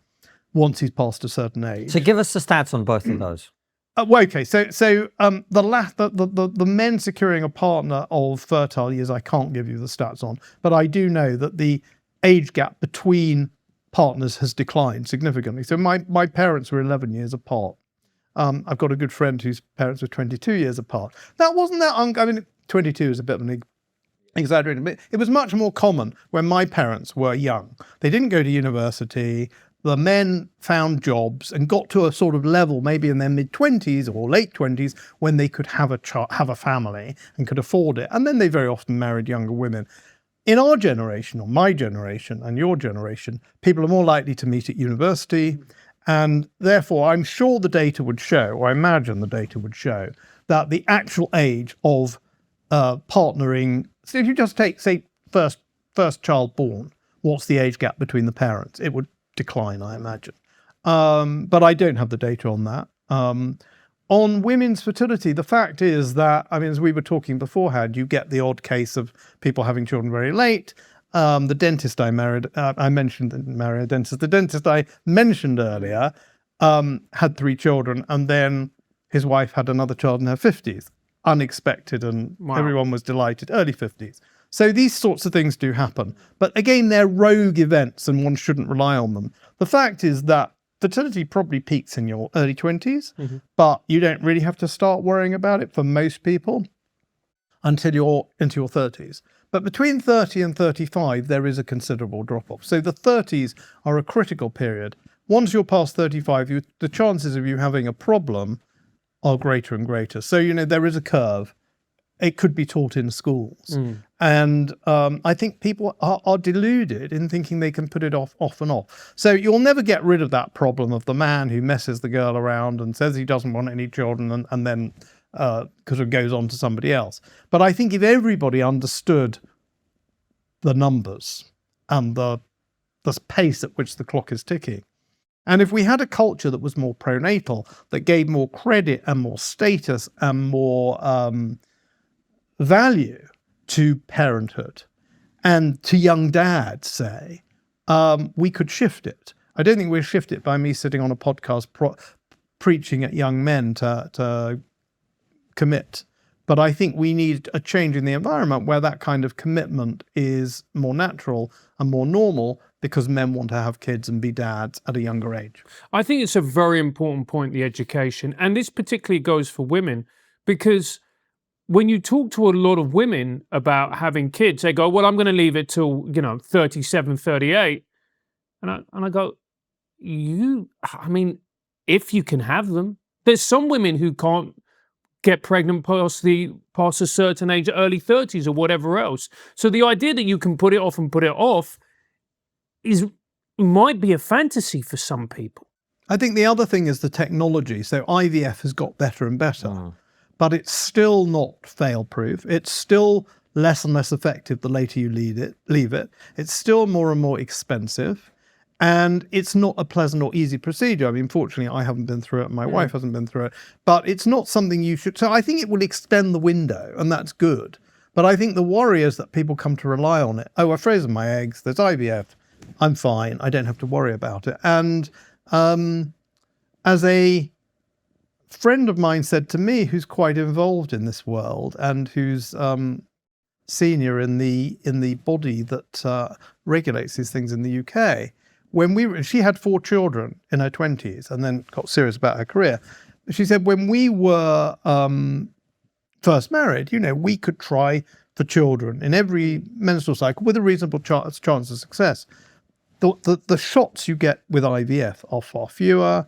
once he's past a certain age. So give us the stats on both of those. Okay, so the men securing a partner of fertile years, I can't give you the stats on, but I do know that the age gap between partners has declined significantly. So my parents were 11 years apart. I've got a good friend whose parents were 22 years apart. That wasn't that, I mean, 22 is a bit of an exaggeration, but it was much more common when my parents were young. They didn't go to university. The men found jobs and got to a sort of level, maybe in their mid-20s or late 20s, when they could have a family and could afford it. And then they very often married younger women. In our generation, or my generation and your generation, people are more likely to meet at university. And therefore, I'm sure the data would show, or I imagine the data would show, that the actual age of partnering, so if you just take, say, first child born, what's the age gap between the parents? It would decline, I imagine. But I don't have the data on that. On women's fertility, the fact is that, I mean, as we were talking beforehand, you get the odd case of people having children very late. The dentist I married, I mentioned didn't marry a dentist. The dentist I mentioned earlier had 3 children, and then his wife had another child in her 50s. Unexpected, and everyone was delighted. Early 50s. So these sorts of things do happen. But again, they're rogue events, and one shouldn't rely on them. The fact is that fertility probably peaks in your early 20s, but you don't really have to start worrying about it for most people until you're into your 30s. But between 30 and 35, there is a considerable drop-off. So the 30s are a critical period. Once you're past 35, the chances of you having a problem are greater and greater. So, there is a curve. It could be taught in schools. And I think people are deluded in thinking they can put it off and off. So you'll never get rid of that problem of the man who messes the girl around and says he doesn't want any children and then because it goes on to somebody else. But I think if everybody understood the numbers and the pace at which the clock is ticking, and if we had a culture that was more pronatal, that gave more credit and more status and more value to parenthood and to young dads, say, we could shift it. I don't think we'll shift it by me sitting on a podcast preaching at young men to commit. But I think we need a change in the environment where that kind of commitment is more natural and more normal, because men want to have kids and be dads at a younger age. I think it's a very important point, the education. And this particularly goes for women, because when you talk to a lot of women about having kids, they go, well, I'm going to leave it till, 37, 38. And I go, if you can have them. There's some women who can't get pregnant past a certain age, early 30s or whatever else. So the idea that you can put it off might be a fantasy for some people. I think the other thing is the technology. So IVF has got better and better, but it's still not fail-proof. It's still less and less effective the later you leave it. It's still more and more expensive. And it's not a pleasant or easy procedure. I mean, fortunately, I haven't been through it, and my wife hasn't been through it, but it's not something you should. So I think it will extend the window, and that's good. But I think the worry is that people come to rely on it. Oh, I've frozen my eggs. There's IVF. I'm fine. I don't have to worry about it. And as a friend of mine said to me, who's quite involved in this world and who's senior in the body that regulates these things in the UK, she had 4 children in her 20s and then got serious about her career. She said, when we were first married, we could try for children in every menstrual cycle with a reasonable chance of success. The shots you get with IVF are far fewer.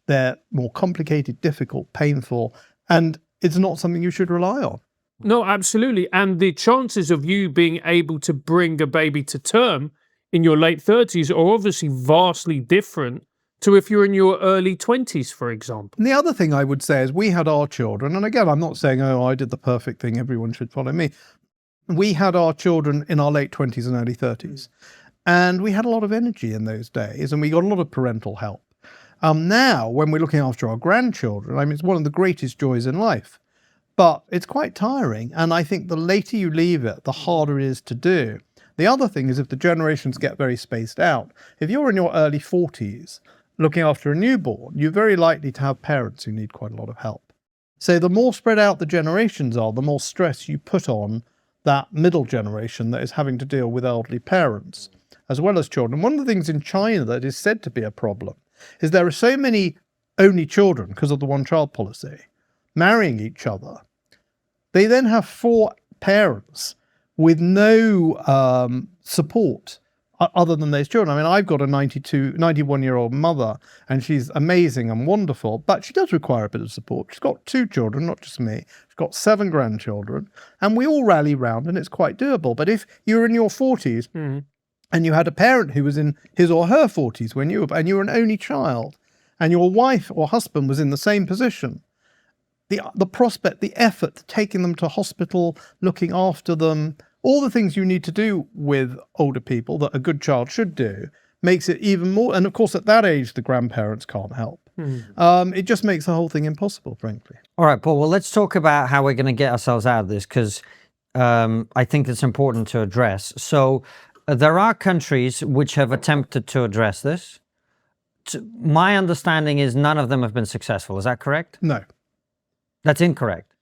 They're more complicated, difficult, painful, and it's not something you should rely on. No, absolutely. And the chances of you being able to bring a baby to term in your late 30s are obviously vastly different to if you're in your early 20s, for example. And the other thing I would say is we had our children, and again, I'm not saying, oh, I did the perfect thing, everyone should follow me. We had our children in our late 20s and early 30s. And we had a lot of energy in those days, and we got a lot of parental help. Now, when we're looking after our grandchildren, I mean, it's one of the greatest joys in life, but it's quite tiring. And I think the later you leave it, the harder it is to do. The other thing is if the generations get very spaced out, if you're in your early 40s looking after a newborn, you're very likely to have parents who need quite a lot of help. So the more spread out the generations are, the more stress you put on that middle generation that is having to deal with elderly parents as well as children. One of the things in China that is said to be a problem is there are so many only children because of the one-child policy marrying each other. They then have 4 parents with no support other than those children. I mean, I've got a 91-year-old mother, and she's amazing and wonderful, but she does require a bit of support. She's got 2 children, not just me. She's got 7 grandchildren, and we all rally round, and it's quite doable. But if you're in your 40s and you had a parent who was in his or her 40s when you were, and you were an only child, and your wife or husband was in the same position, the prospect, the effort, taking them to hospital, looking after them, all the things you need to do with older people that a good child should do, makes it even more. And of course, at that age, the grandparents can't help. It just makes the whole thing impossible, frankly. All right, Paul, well, let's talk about how we're going to get ourselves out of this, because I think it's important to address. So there are countries which have attempted to address this. My understanding is none of them have been successful. Is that correct? No. That's incorrect.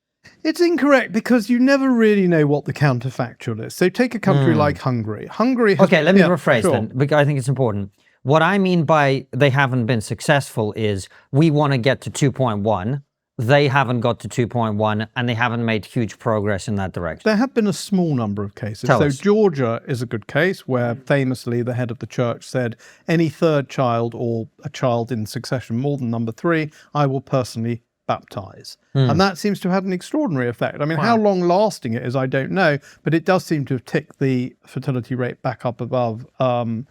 It's incorrect because you never really know what the counterfactual is. So take a country like Hungary. Hungary has, okay, let me rephrase then, because I think it's important. What I mean by they haven't been successful is we want to get to 2.1. They haven't got to 2.1, and they haven't made huge progress in that direction. There have been a small number of cases. Tell us. Georgia is a good case where famously the head of the church said, any third child or a child in succession more than number 3, I will personally baptize. And that seems to have had an extraordinary effect. I mean, how long lasting it is, I don't know, but it does seem to have ticked the fertility rate back up above 2.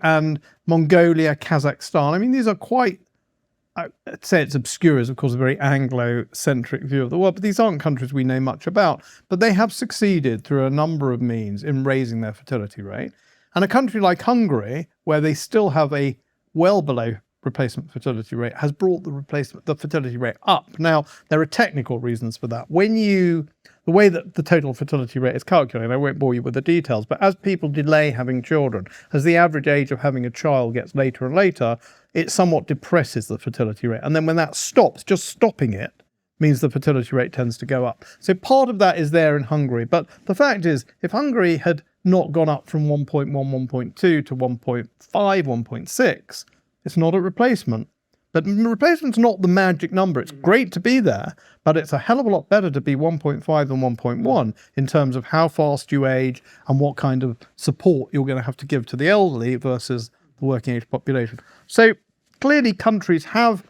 And Mongolia, Kazakhstan, I mean, these are quite, I'd say it's obscure, is of course a very Anglo-centric view of the world, but these aren't countries we know much about. But they have succeeded through a number of means in raising their fertility rate. And a country like Hungary, where they still have a well below replacement fertility rate, has brought the fertility rate up. Now, there are technical reasons for that. The way that the total fertility rate is calculated, I won't bore you with the details, but as people delay having children, as the average age of having a child gets later and later, it somewhat depresses the fertility rate. And then when that stops, just stopping it means the fertility rate tends to go up. So part of that is there in Hungary. But the fact is, if Hungary had not gone up from 1.1, 1.2 to 1.5, 1.6, it's not a replacement. But replacement's not the magic number. It's great to be there, but it's a hell of a lot better to be 1.5 than 1.1 in terms of how fast you age and what kind of support you're going to have to give to the elderly versus the working age population. So clearly countries have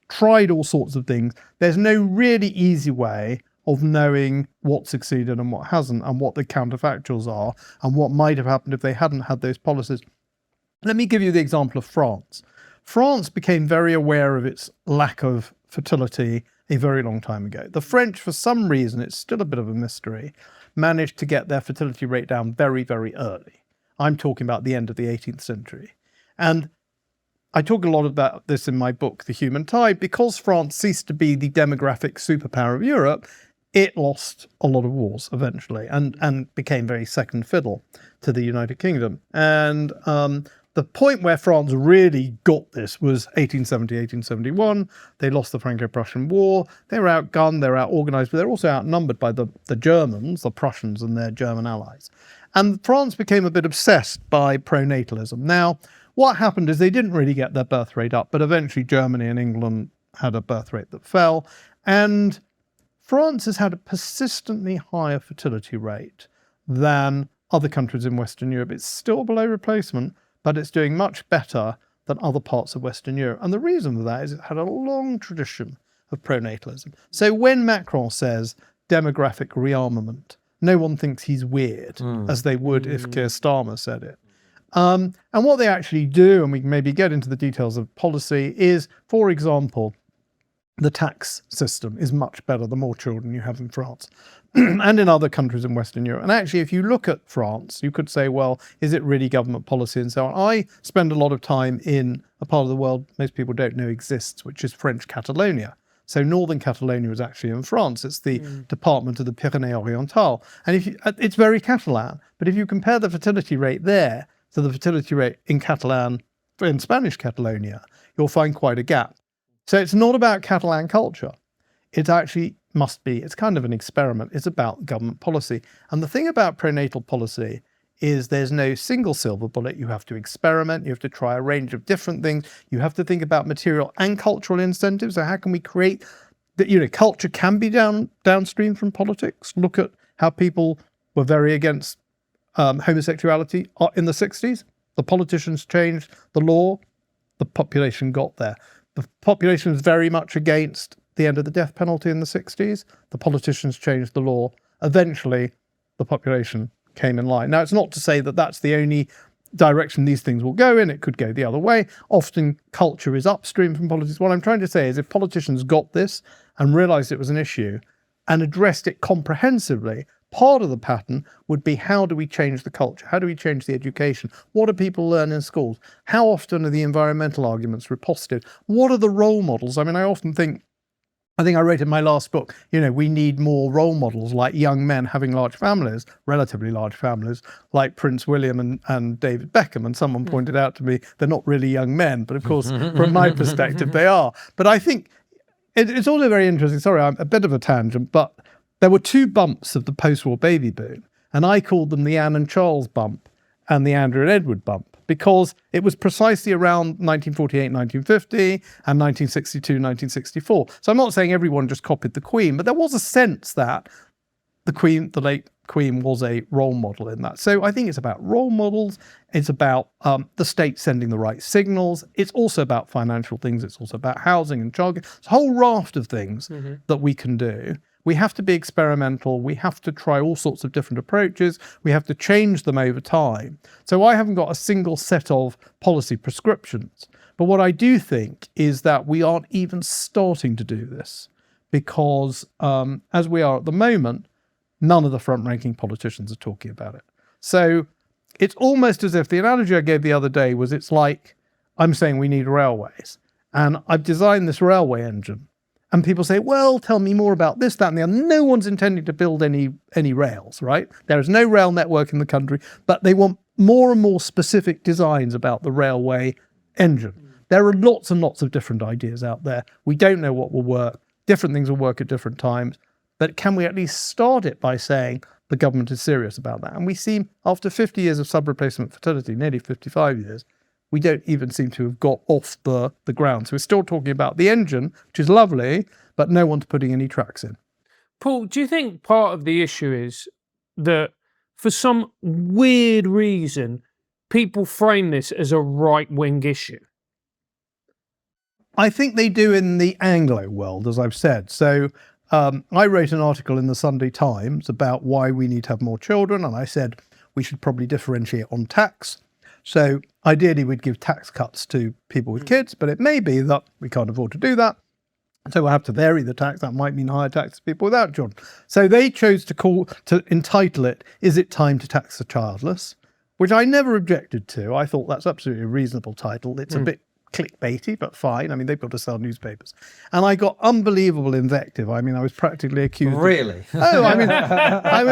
tried all sorts of things. There's no really easy way of knowing what succeeded and what hasn't, and what the counterfactuals are, and what might have happened if they hadn't had those policies. Let me give you the example of France. France became very aware of its lack of fertility a very long time ago. The French, for some reason, it's still a bit of a mystery, managed to get their fertility rate down very, very early. I'm talking about the end of the 18th century. And I talk a lot about this in my book, The Human Tide, because France ceased to be the demographic superpower of Europe. it lost a lot of wars eventually and became very second fiddle to the United Kingdom. And the point where France really got this was 1870, 1871. They lost the Franco-Prussian War. They were outgunned, they were out-organised, but they're also outnumbered by the Germans, the Prussians and their German allies. And France became a bit obsessed by pronatalism. Now, what happened is they didn't really get their birth rate up, but eventually Germany and England had a birth rate that fell. And France has had a persistently higher fertility rate than other countries in Western Europe. It's still below replacement, but it's doing much better than other parts of Western Europe. And the reason for that is it had a long tradition of pronatalism. So when Macron says demographic rearmament, no one thinks he's weird, as they would if Keir Starmer said it. And what they actually do, and we can maybe get into the details of policy, is, for example, the tax system is much better the more children you have in France and in other countries in Western Europe. And actually, if you look at France, you could say, well, is it really government policy and so on? I spend a lot of time in a part of the world most people don't know exists, which is French Catalonia. So northern Catalonia is actually in France. It's the department of the Pyrénées-Orientales. And it's very Catalan. But if you compare the fertility rate there to the fertility rate in Spanish Catalonia, you'll find quite a gap. So it's not about Catalan culture. It actually must be. It's kind of an experiment. It's about government policy. And the thing about prenatal policy is there's no single silver bullet. You have to experiment. You have to try a range of different things. You have to think about material and cultural incentives. So how can we create that, culture can be downstream from politics. Look at how people were very against homosexuality in the 60s. The politicians changed the law. The population got there. The population was very much against the end of the death penalty in the 60s. The politicians changed the law. Eventually, the population came in line. Now, it's not to say that that's the only direction these things will go in. It could go the other way. Often, culture is upstream from politics. What I'm trying to say is if politicians got this and realised it was an issue and addressed it comprehensively, part of the pattern would be, how do we change the culture? How do we change the education? What do people learn in schools? How often are the environmental arguments riposted? What are the role models? I mean, I think I wrote in my last book, we need more role models like young men having large families, relatively large families, like Prince William and David Beckham. And someone pointed out to me, they're not really young men, but of course, from my perspective, they are. But I think it's also very interesting. Sorry, I'm a bit of a tangent, but there were two bumps of the post-war baby boom, and I called them the Anne and Charles bump and the Andrew and Edward bump, because it was precisely around 1948, 1950 and 1962, 1964. So I'm not saying everyone just copied the Queen, but there was a sense that the late Queen was a role model in that. So I think it's about role models. It's about the state sending the right signals. It's also about financial things. It's also about housing and childcare. It's a whole raft of things that we can do. We have to be experimental. We have to try all sorts of different approaches. We have to change them over time. So I haven't got a single set of policy prescriptions. But what I do think is that we aren't even starting to do this because, as we are at the moment, none of the front-ranking politicians are talking about it. So it's almost as if the analogy I gave the other day was, it's like I'm saying we need railways. And I've designed this railway engine. And people say, well, tell me more about this, that, and the other. No one's intending to build any rails, right? There is no rail network in the country, but they want more and more specific designs about the railway engine. There are lots and lots of different ideas out there. We don't know what will work. Different things will work at different times. But can we at least start it by saying the government is serious about that? And we seem, after 50 years of sub-replacement fertility, nearly 55 years, we don't even seem to have got off the ground. So we're still talking about the engine, which is lovely, but no one's putting any tracks in. Paul, do you think part of the issue is that for some weird reason, people frame this as a right-wing issue? I think they do in the Anglo world, as I've said. So I wrote an article in the Sunday Times about why we need to have more children, and I said we should probably differentiate on tax. So ideally, we'd give tax cuts to people with kids, but it may be that we can't afford to do that. So we'll have to vary the tax. That might mean higher tax to people without children. So they chose to entitle it, "Is it time to tax the childless?" which I never objected to. I thought that's absolutely a reasonable title. It's a bit clickbaity, but fine. I mean, they've got to sell newspapers. And I got unbelievable invective. I mean, I was practically accused. Really? I mean, I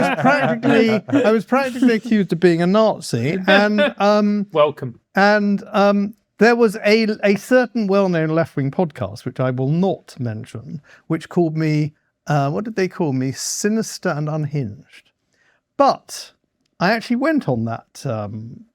was practically accused of being a Nazi. And Welcome. And there was a certain well-known left-wing podcast, which I will not mention, which called me, what did they call me? Sinister and unhinged. But I actually went on that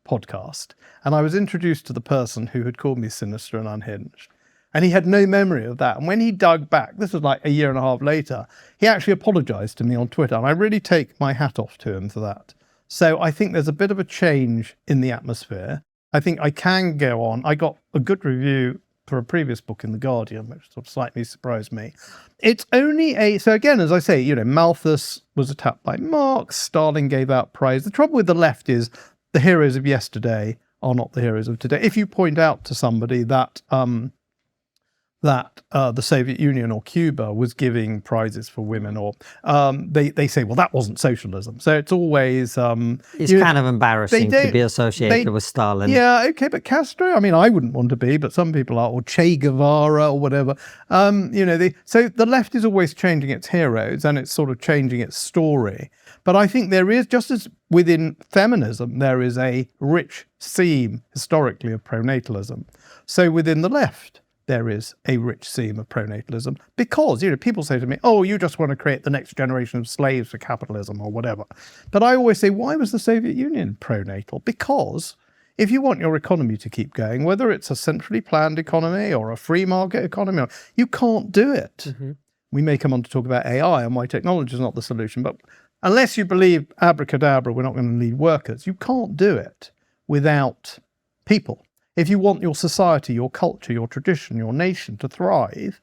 podcast and I was introduced to the person who had called me sinister and unhinged. And he had no memory of that. And when he dug back, this was like a year and a half later, he actually apologized to me on Twitter. And I really take my hat off to him for that. So I think there's a bit of a change in the atmosphere. I think I can go on. I got a good review for a previous book in The Guardian, which sort of slightly surprised me. It's only so again, as I say, Malthus was attacked by Marx, Stalin gave out praise. The trouble with the left is the heroes of yesterday are not the heroes of today. If you point out to somebody that the Soviet Union or Cuba was giving prizes for women, or they say, well, that wasn't socialism. So it's always it's kind of embarrassing to be associated with Stalin. Yeah, okay, but Castro, I mean, I wouldn't want to be, but some people are, or Che Guevara or whatever. So the left is always changing its heroes and it's sort of changing its story. But I think there is, just as within feminism, there is a rich seam historically of pronatalism. So within the left, there is a rich seam of pronatalism because, people say to me, oh, you just want to create the next generation of slaves for capitalism or whatever. But I always say, why was the Soviet Union pronatal? Because if you want your economy to keep going, whether it's a centrally planned economy or a free market economy, you can't do it. Mm-hmm. We may come on to talk about AI and why technology is not the solution, but unless you believe abracadabra, we're not going to need workers, you can't do it without people. If you want your society, your culture, your tradition, your nation to thrive,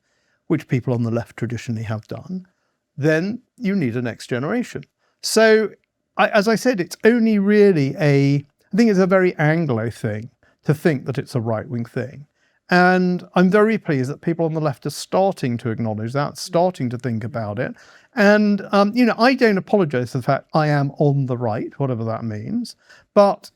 which people on the left traditionally have done, then you need a next generation. So, as I said, it's only really I think it's a very Anglo thing to think that it's a right-wing thing. And I'm very pleased that people on the left are starting to acknowledge that, starting to think about it. And, I don't apologize for the fact I am on the right, whatever that means. But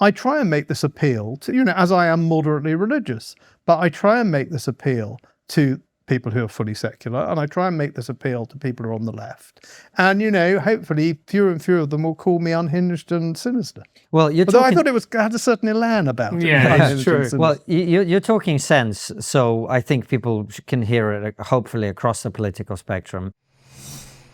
I try and make this appeal to, as I am moderately religious, but I try and make this appeal to people who are fully secular, and I try and make this appeal to people who are on the left. And, hopefully fewer and fewer of them will call me unhinged and sinister. Well, Although I thought it had a certain elan about it. Yeah, it's true. Well, you're talking sense, so I think people can hear it, hopefully, across the political spectrum.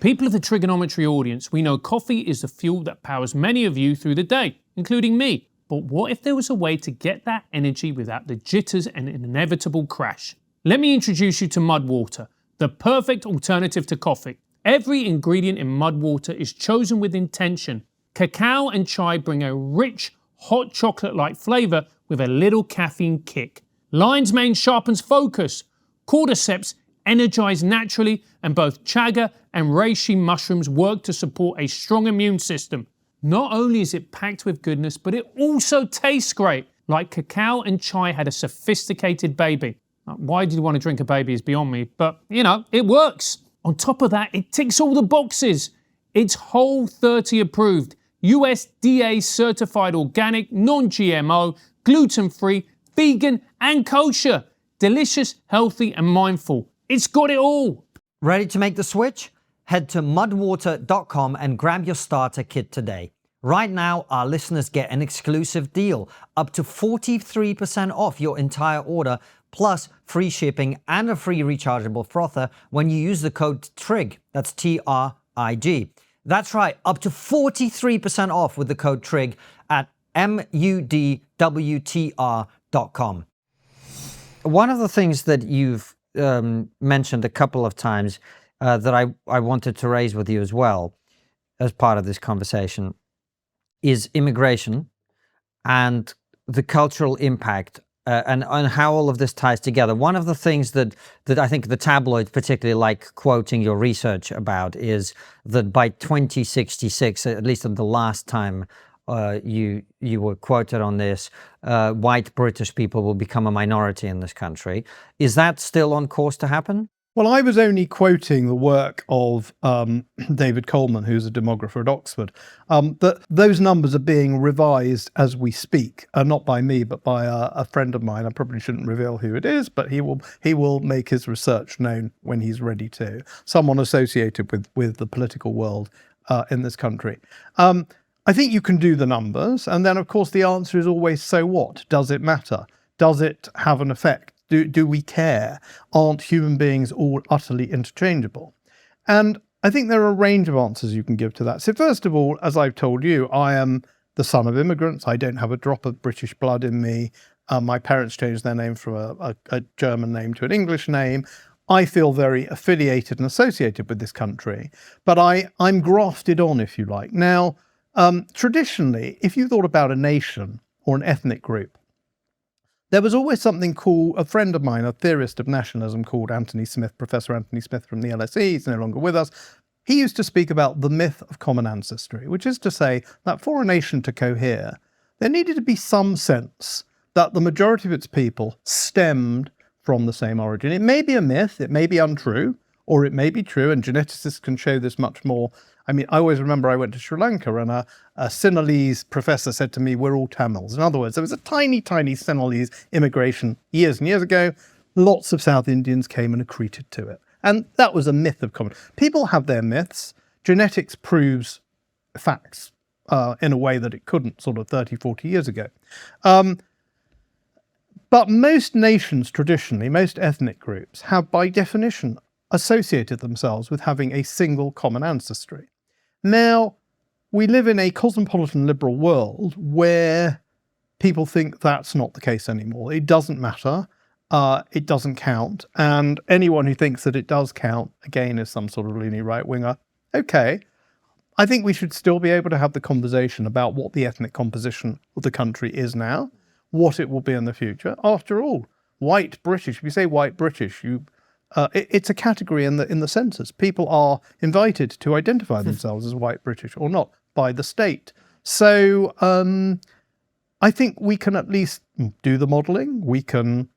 People of the Trigonometry audience, we know coffee is the fuel that powers many of you through the day, including me. But what if there was a way to get that energy without the jitters and an inevitable crash? Let me introduce you to mud water, the perfect alternative to coffee. Every ingredient in mud water is chosen with intention. Cacao and chai bring a rich, hot chocolate-like flavour with a little caffeine kick. Lion's mane sharpens focus. Cordyceps energize naturally, and both chaga and reishi mushrooms work to support a strong immune system. Not only is it packed with goodness, but it also tastes great, like cacao and chai had a sophisticated baby. Why did you want to drink a baby is beyond me, but it works. On top of that, it ticks all the boxes. It's Whole30 approved, USDA certified organic, non-GMO, gluten-free, vegan and kosher. Delicious, healthy and mindful. It's got it all. Ready to make the switch? Head to mudwater.com and grab your starter kit today. Right now, our listeners get an exclusive deal, up to 43% off your entire order, plus free shipping and a free rechargeable frother when you use the code TRIG. That's TRIG. That's right, up to 43% off with the code TRIG at mudwtr.com. One of the things that you've mentioned a couple of times that I wanted to raise with you as well as part of this conversation is immigration and the cultural impact and how all of this ties together. One of the things that I think the tabloids particularly like quoting your research about is that by 2066, at least at the last time you were quoted on this, white British people will become a minority in this country. Is that still on course to happen? Well, I was only quoting the work of David Coleman, who's a demographer at Oxford, that those numbers are being revised as we speak, not by me, but by a friend of mine. I probably shouldn't reveal who it is, but he will make his research known when he's ready to. Someone associated with the political world in this country. I think you can do the numbers, and then of course the answer is always, so what? Does it matter? Does it have an effect? Do we care? Aren't human beings all utterly interchangeable? And I think there are a range of answers you can give to that. So first of all, as I've told you, I am the son of immigrants. I don't have a drop of British blood in me. My parents changed their name from a German name to an English name. I feel very affiliated and associated with this country, but I'm grafted on, if you like. Now, traditionally, if you thought about a nation or an ethnic group, there was always something called, a friend of mine, a theorist of nationalism called Anthony Smith, Professor Anthony Smith from the LSE, he's no longer with us. He used to speak about the myth of common ancestry, which is to say that for a nation to cohere, there needed to be some sense that the majority of its people stemmed from the same origin. It may be a myth, it may be untrue, or it may be true, and geneticists can show this much more. I mean, I always remember I went to Sri Lanka and a Sinhalese professor said to me, we're all Tamils. In other words, there was a tiny, tiny Sinhalese immigration years and years ago. Lots of South Indians came and accreted to it. And that was a myth of common. People have their myths. Genetics proves facts in a way that it couldn't sort of 30, 40 years ago. But most nations traditionally, most ethnic groups have by definition associated themselves with having a single common ancestry. Now, we live in a cosmopolitan liberal world where people think that's not the case anymore. It doesn't matter. It doesn't count. And anyone who thinks that it does count, again, is some sort of loony right-winger. Okay. I think we should still be able to have the conversation about what the ethnic composition of the country is now, what it will be in the future. After all, white British, if you say white British, it's a category in the census. People are invited to identify themselves as white British or not by the state. So I think we can at least do the modelling. We can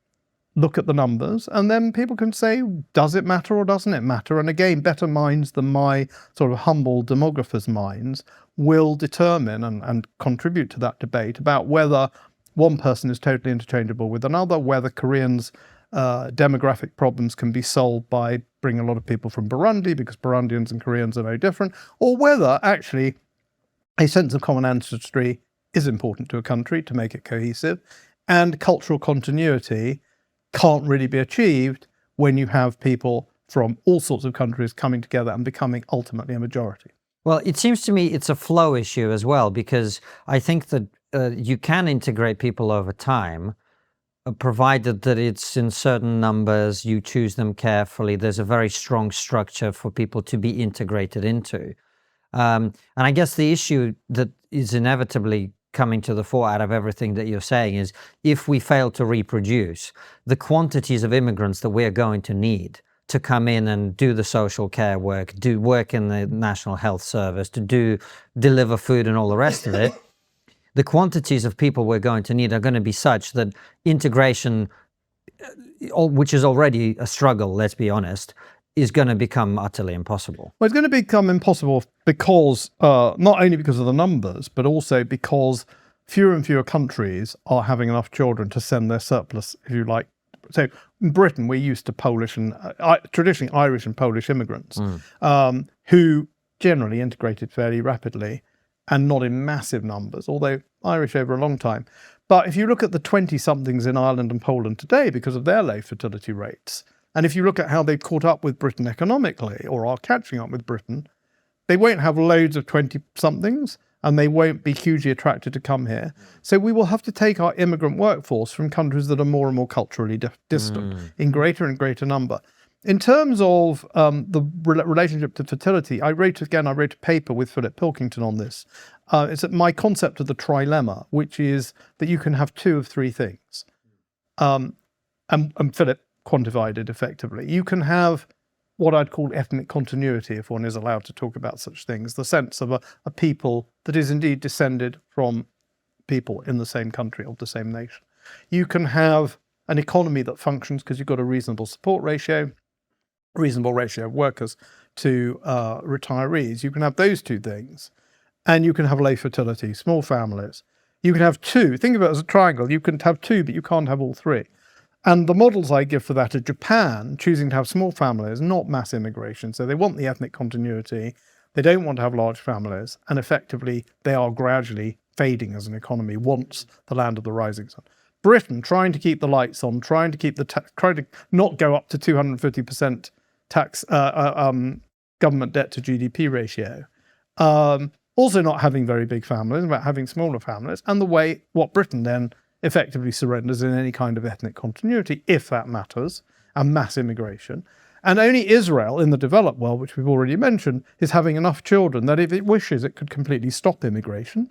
look at the numbers, and then people can say, does it matter or doesn't it matter? And again, better minds than my sort of humble demographers' minds will determine and contribute to that debate about whether one person is totally interchangeable with another, whether Koreans' demographic problems can be solved by bringing a lot of people from Burundi because Burundians and Koreans are very different, or whether actually a sense of common ancestry is important to a country to make it cohesive, and cultural continuity can't really be achieved when you have people from all sorts of countries coming together and becoming ultimately a majority. Well, it seems to me it's a flow issue as well, because I think that you can integrate people over time, provided that it's in certain numbers, you choose them carefully, there's a very strong structure for people to be integrated into. And I guess the issue that is inevitably coming to the fore out of everything that you're saying is, if we fail to reproduce, the quantities of immigrants that we're going to need to come in and do the social care work, do work in the National Health Service, to deliver food and all the rest of it, the quantities of people we're going to need are going to be such that integration, which is already a struggle, let's be honest, is going to become utterly impossible. Well, it's going to become impossible because, not only because of the numbers, but also because fewer and fewer countries are having enough children to send their surplus, if you like. So in Britain, we're used to Polish and traditionally Irish and Polish immigrants who generally integrated fairly rapidly and not in massive numbers, although Irish over a long time. But if you look at the 20-somethings in Ireland and Poland today because of their low fertility rates, and if you look at how they've caught up with Britain economically or are catching up with Britain, they won't have loads of 20-somethings and they won't be hugely attracted to come here. So we will have to take our immigrant workforce from countries that are more and more culturally distant in greater and greater number. In terms of the relationship to fertility, I wrote a paper with Philip Pilkington on this. It's my concept of the trilemma, which is that you can have two of three things. And Philip quantified it effectively. You can have what I'd call ethnic continuity, if one is allowed to talk about such things, the sense of a people that is indeed descended from people in the same country, of the same nation. You can have an economy that functions because you've got a reasonable support ratio. reasonable ratio of workers to retirees. You can have those two things, and you can have low fertility, small families. You can have two. Think of it as a triangle. You can have two, but you can't have all three. And the models I give for that are Japan choosing to have small families, not mass immigration. So they want the ethnic continuity. They don't want to have large families. And effectively, they are gradually fading as an economy once the land of the rising sun. Britain trying to keep the lights on, trying to keep trying to not go up to 250% tax government debt to GDP ratio. Also not having very big families, but having smaller families, and what Britain then effectively surrenders in any kind of ethnic continuity, if that matters, and mass immigration. And only Israel, in the developed world, which we've already mentioned, is having enough children that if it wishes, it could completely stop immigration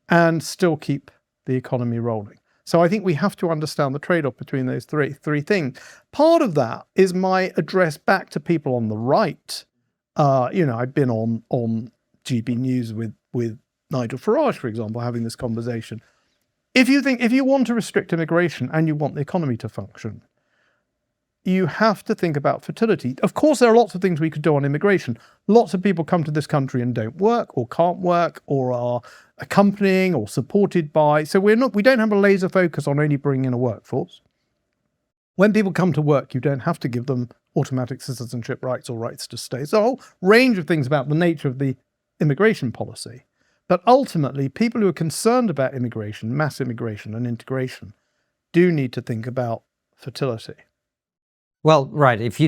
and still keep the economy rolling. So I think we have to understand the trade-off between those three things. Part of that is my address back to people on the right. I've been on GB News with Nigel Farage, for example, having this conversation. If you want to restrict immigration and you want the economy to function, you have to think about fertility. Of course, there are lots of things we could do on immigration. Lots of people come to this country and don't work or can't work or are accompanying or supported by. So we don't have a laser focus on only bringing in a workforce. When people come to work, you don't have to give them automatic citizenship rights or rights to stay. There's a whole range of things about the nature of the immigration policy. But ultimately, people who are concerned about immigration, mass immigration and integration, do need to think about fertility. Well, right. If you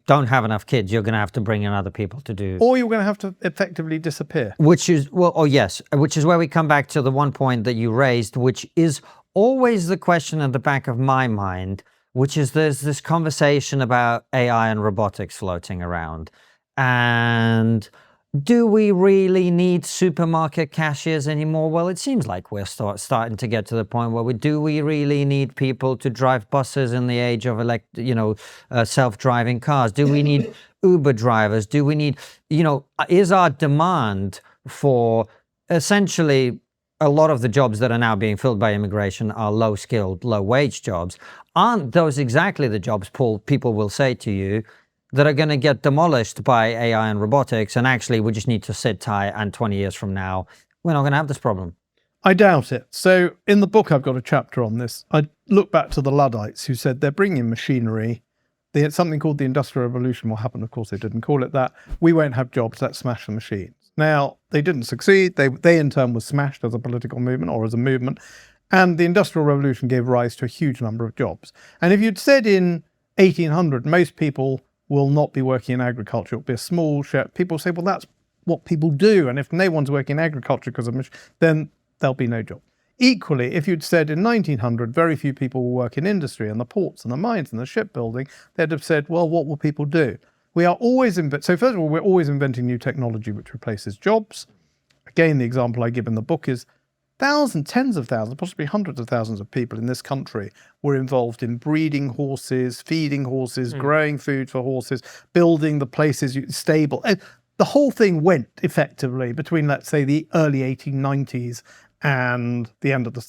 don't have enough kids, you're going to have to bring in other people to do. Or you're going to have to effectively disappear. Which is, which is where we come back to the one point that you raised, which is always the question at the back of my mind, which is there's this conversation about AI and robotics floating around. And do we really need supermarket cashiers anymore? Well, it seems like we're starting to get to the point where do we really need people to drive buses in the age of self-driving cars? Do we need Uber drivers? Do we need, is our demand for essentially a lot of the jobs that are now being filled by immigration are low-skilled, low-wage jobs? Aren't those exactly the jobs, Paul, people will say to you, that are going to get demolished by AI and robotics, and actually we just need to sit tight, and 20 years from now, we're not going to have this problem? I doubt it. So in the book, I've got a chapter on this. I look back to the Luddites who said they're bringing machinery. Something called the Industrial Revolution will happen. Of course, they didn't call it that. We won't have jobs. Let's smash the machines. Now, they didn't succeed. They in turn were smashed as a political movement or as a movement. And the Industrial Revolution gave rise to a huge number of jobs. And if you'd said in 1800, most people will not be working in agriculture. It'll be a small share. People say, well, that's what people do. And if no one's working in agriculture because of then there'll be no job. Equally, if you'd said in 1900, very few people will work in industry and the ports and the mines and the shipbuilding, they'd have said, well, what will people do? We are always, so first of all, we're always inventing new technology which replaces jobs. Again, the example I give in the book is thousands, tens of thousands, possibly hundreds of thousands of people in this country were involved in breeding horses, feeding horses, growing food for horses, building the places stable. The whole thing went effectively between, let's say, the early 1890s and the end of the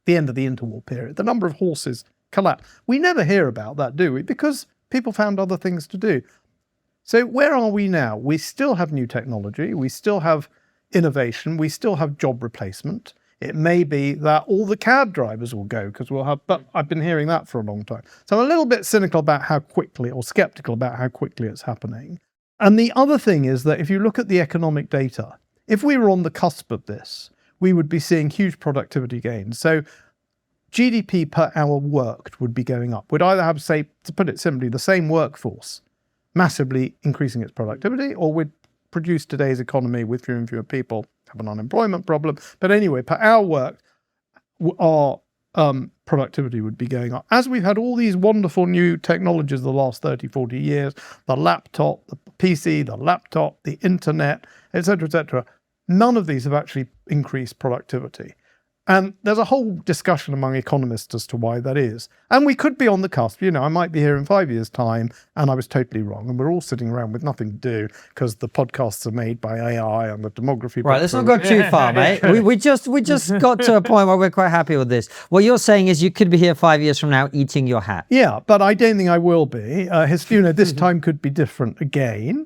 interwar period. The number of horses collapsed. We never hear about that, do we? Because people found other things to do. So where are we now? We still have new technology. We still have innovation, we still have job replacement. It may be that all the cab drivers will go because but I've been hearing that for a long time. So I'm a little bit cynical about how quickly, or skeptical about how quickly it's happening. And the other thing is that if you look at the economic data, if we were on the cusp of this, we would be seeing huge productivity gains. So GDP per hour worked would be going up. We'd either have, say, to put it simply, the same workforce massively increasing its productivity, or we'd produce today's economy with fewer and fewer people, have an unemployment problem. But anyway, per hour worked, our productivity would be going up. As we've had all these wonderful new technologies the last 30, 40 years, the laptop, the PC, the laptop, the internet, etc., none of these have actually increased productivity. And there's a whole discussion among economists as to why that is. And we could be on the cusp. I might be here in 5 years' time and I was totally wrong. And we're all sitting around with nothing to do because the podcasts are made by AI and the demography. Right, let's not go too far, mate. We just got to a point where we're quite happy with this. What you're saying is you could be here 5 years from now eating your hat. Yeah, but I don't think I will be. This time could be different again.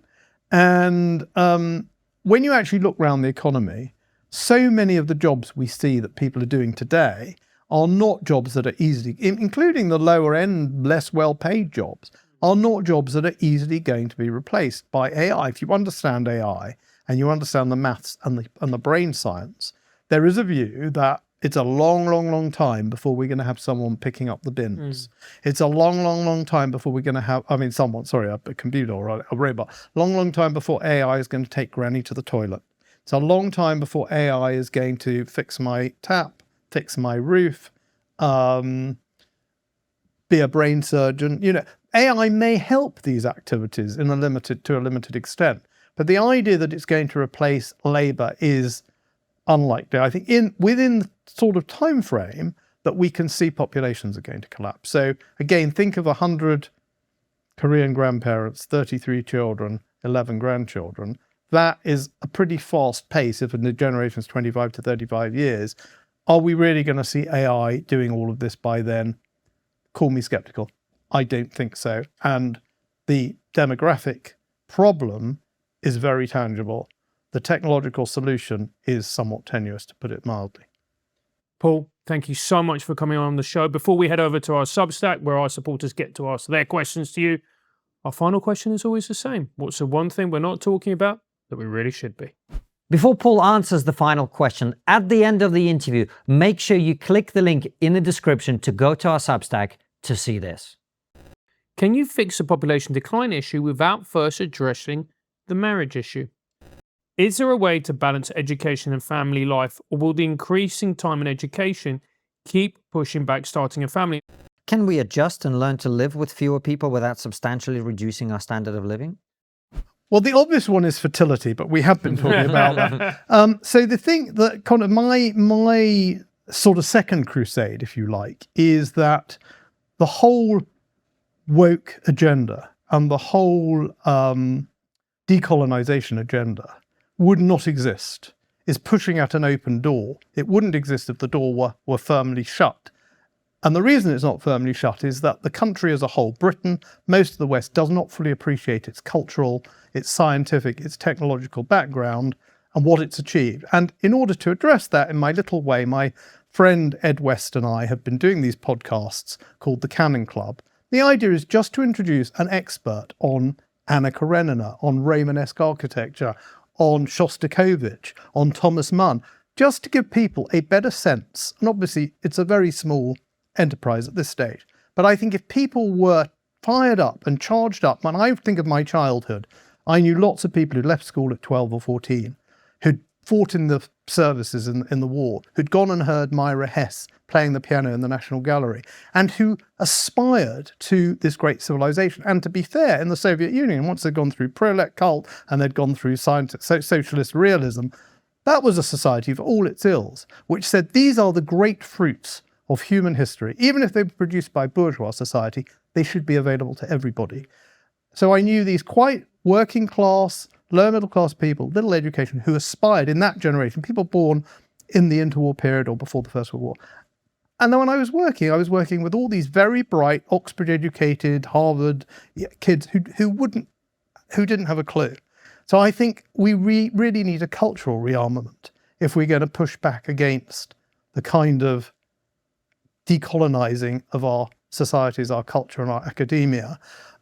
And when you actually look around the economy, so many of the jobs we see that people are doing today are not jobs that are easily, including the lower end, less well-paid jobs, are not jobs that are easily going to be replaced by AI. If you understand AI and you understand the maths and the brain science, there is a view that it's a long, long, long time before we're going to have someone picking up the bins. It's a long, long, long time before we're going to have, a computer or a robot. Long, long time before AI is going to take Granny to the toilet. It's a long time before AI is going to fix my tap, fix my roof, be a brain surgeon. AI may help these activities to a limited extent, but the idea that it's going to replace labor is unlikely. I think within the sort of time frame that we can see populations are going to collapse. So again, think of 100 Korean grandparents, 33 children, 11 grandchildren. That is a pretty fast pace if the generation is 25 to 35 years. Are we really going to see AI doing all of this by then? Call me skeptical. I don't think so. And the demographic problem is very tangible. The technological solution is somewhat tenuous, to put it mildly. Paul, thank you so much for coming on the show. Before we head over to our Substack, where our supporters get to ask their questions to you, our final question is always the same. What's the one thing we're not talking about that we really should be? Before Paul answers the final question, at the end of the interview, make sure you click the link in the description to go to our Substack to see this. Can you fix the population decline issue without first addressing the marriage issue? Is there a way to balance education and family life, or will the increasing time in education keep pushing back starting a family? Can we adjust and learn to live with fewer people without substantially reducing our standard of living? Well, the obvious one is fertility, but we have been talking about that. So the thing that kind of my sort of second crusade, if you like, is that the whole woke agenda and the whole decolonization agenda would not exist. Is pushing at an open door. It wouldn't exist if the door were firmly shut. And the reason it's not firmly shut is that the country as a whole, Britain, most of the West, does not fully appreciate its cultural, its scientific, its technological background and what it's achieved. And in order to address that in my little way, my friend Ed West and I have been doing these podcasts called The Cannon Club. The idea is just to introduce an expert on Anna Karenina, on Romanesque architecture, on Shostakovich, on Thomas Mann, just to give people a better sense. And obviously, it's a very small enterprise at this stage. But I think if people were fired up and charged up, when I think of my childhood, I knew lots of people who left school at 12 or 14, who'd fought in the services in the war, who'd gone and heard Myra Hess playing the piano in the National Gallery, and who aspired to this great civilization. And to be fair, in the Soviet Union, once they'd gone through prolet cult and they'd gone through socialist realism, that was a society for all its ills, which said these are the great fruits of human history. Even if they were produced by bourgeois society, they should be available to everybody. So I knew these quite working class, lower middle class people, little education, who aspired in that generation, people born in the interwar period or before the First World War. And then when I was working with all these very bright, Oxford educated, Harvard kids who didn't have a clue. So I think we really need a cultural rearmament if we're going to push back against the kind of decolonizing of our societies, our culture and our academia.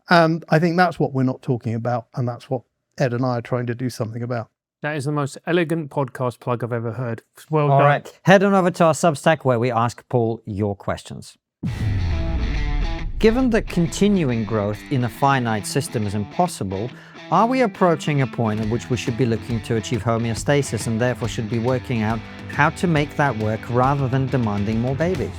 And I think that's what we're not talking about. And that's what Ed and I are trying to do something about. That is the most elegant podcast plug I've ever heard. Well All done. right, head on over to our Substack where we ask Paul your questions. Given that continuing growth in a finite system is impossible, are we approaching a point at which we should be looking to achieve homeostasis and therefore should be working out how to make that work rather than demanding more babies?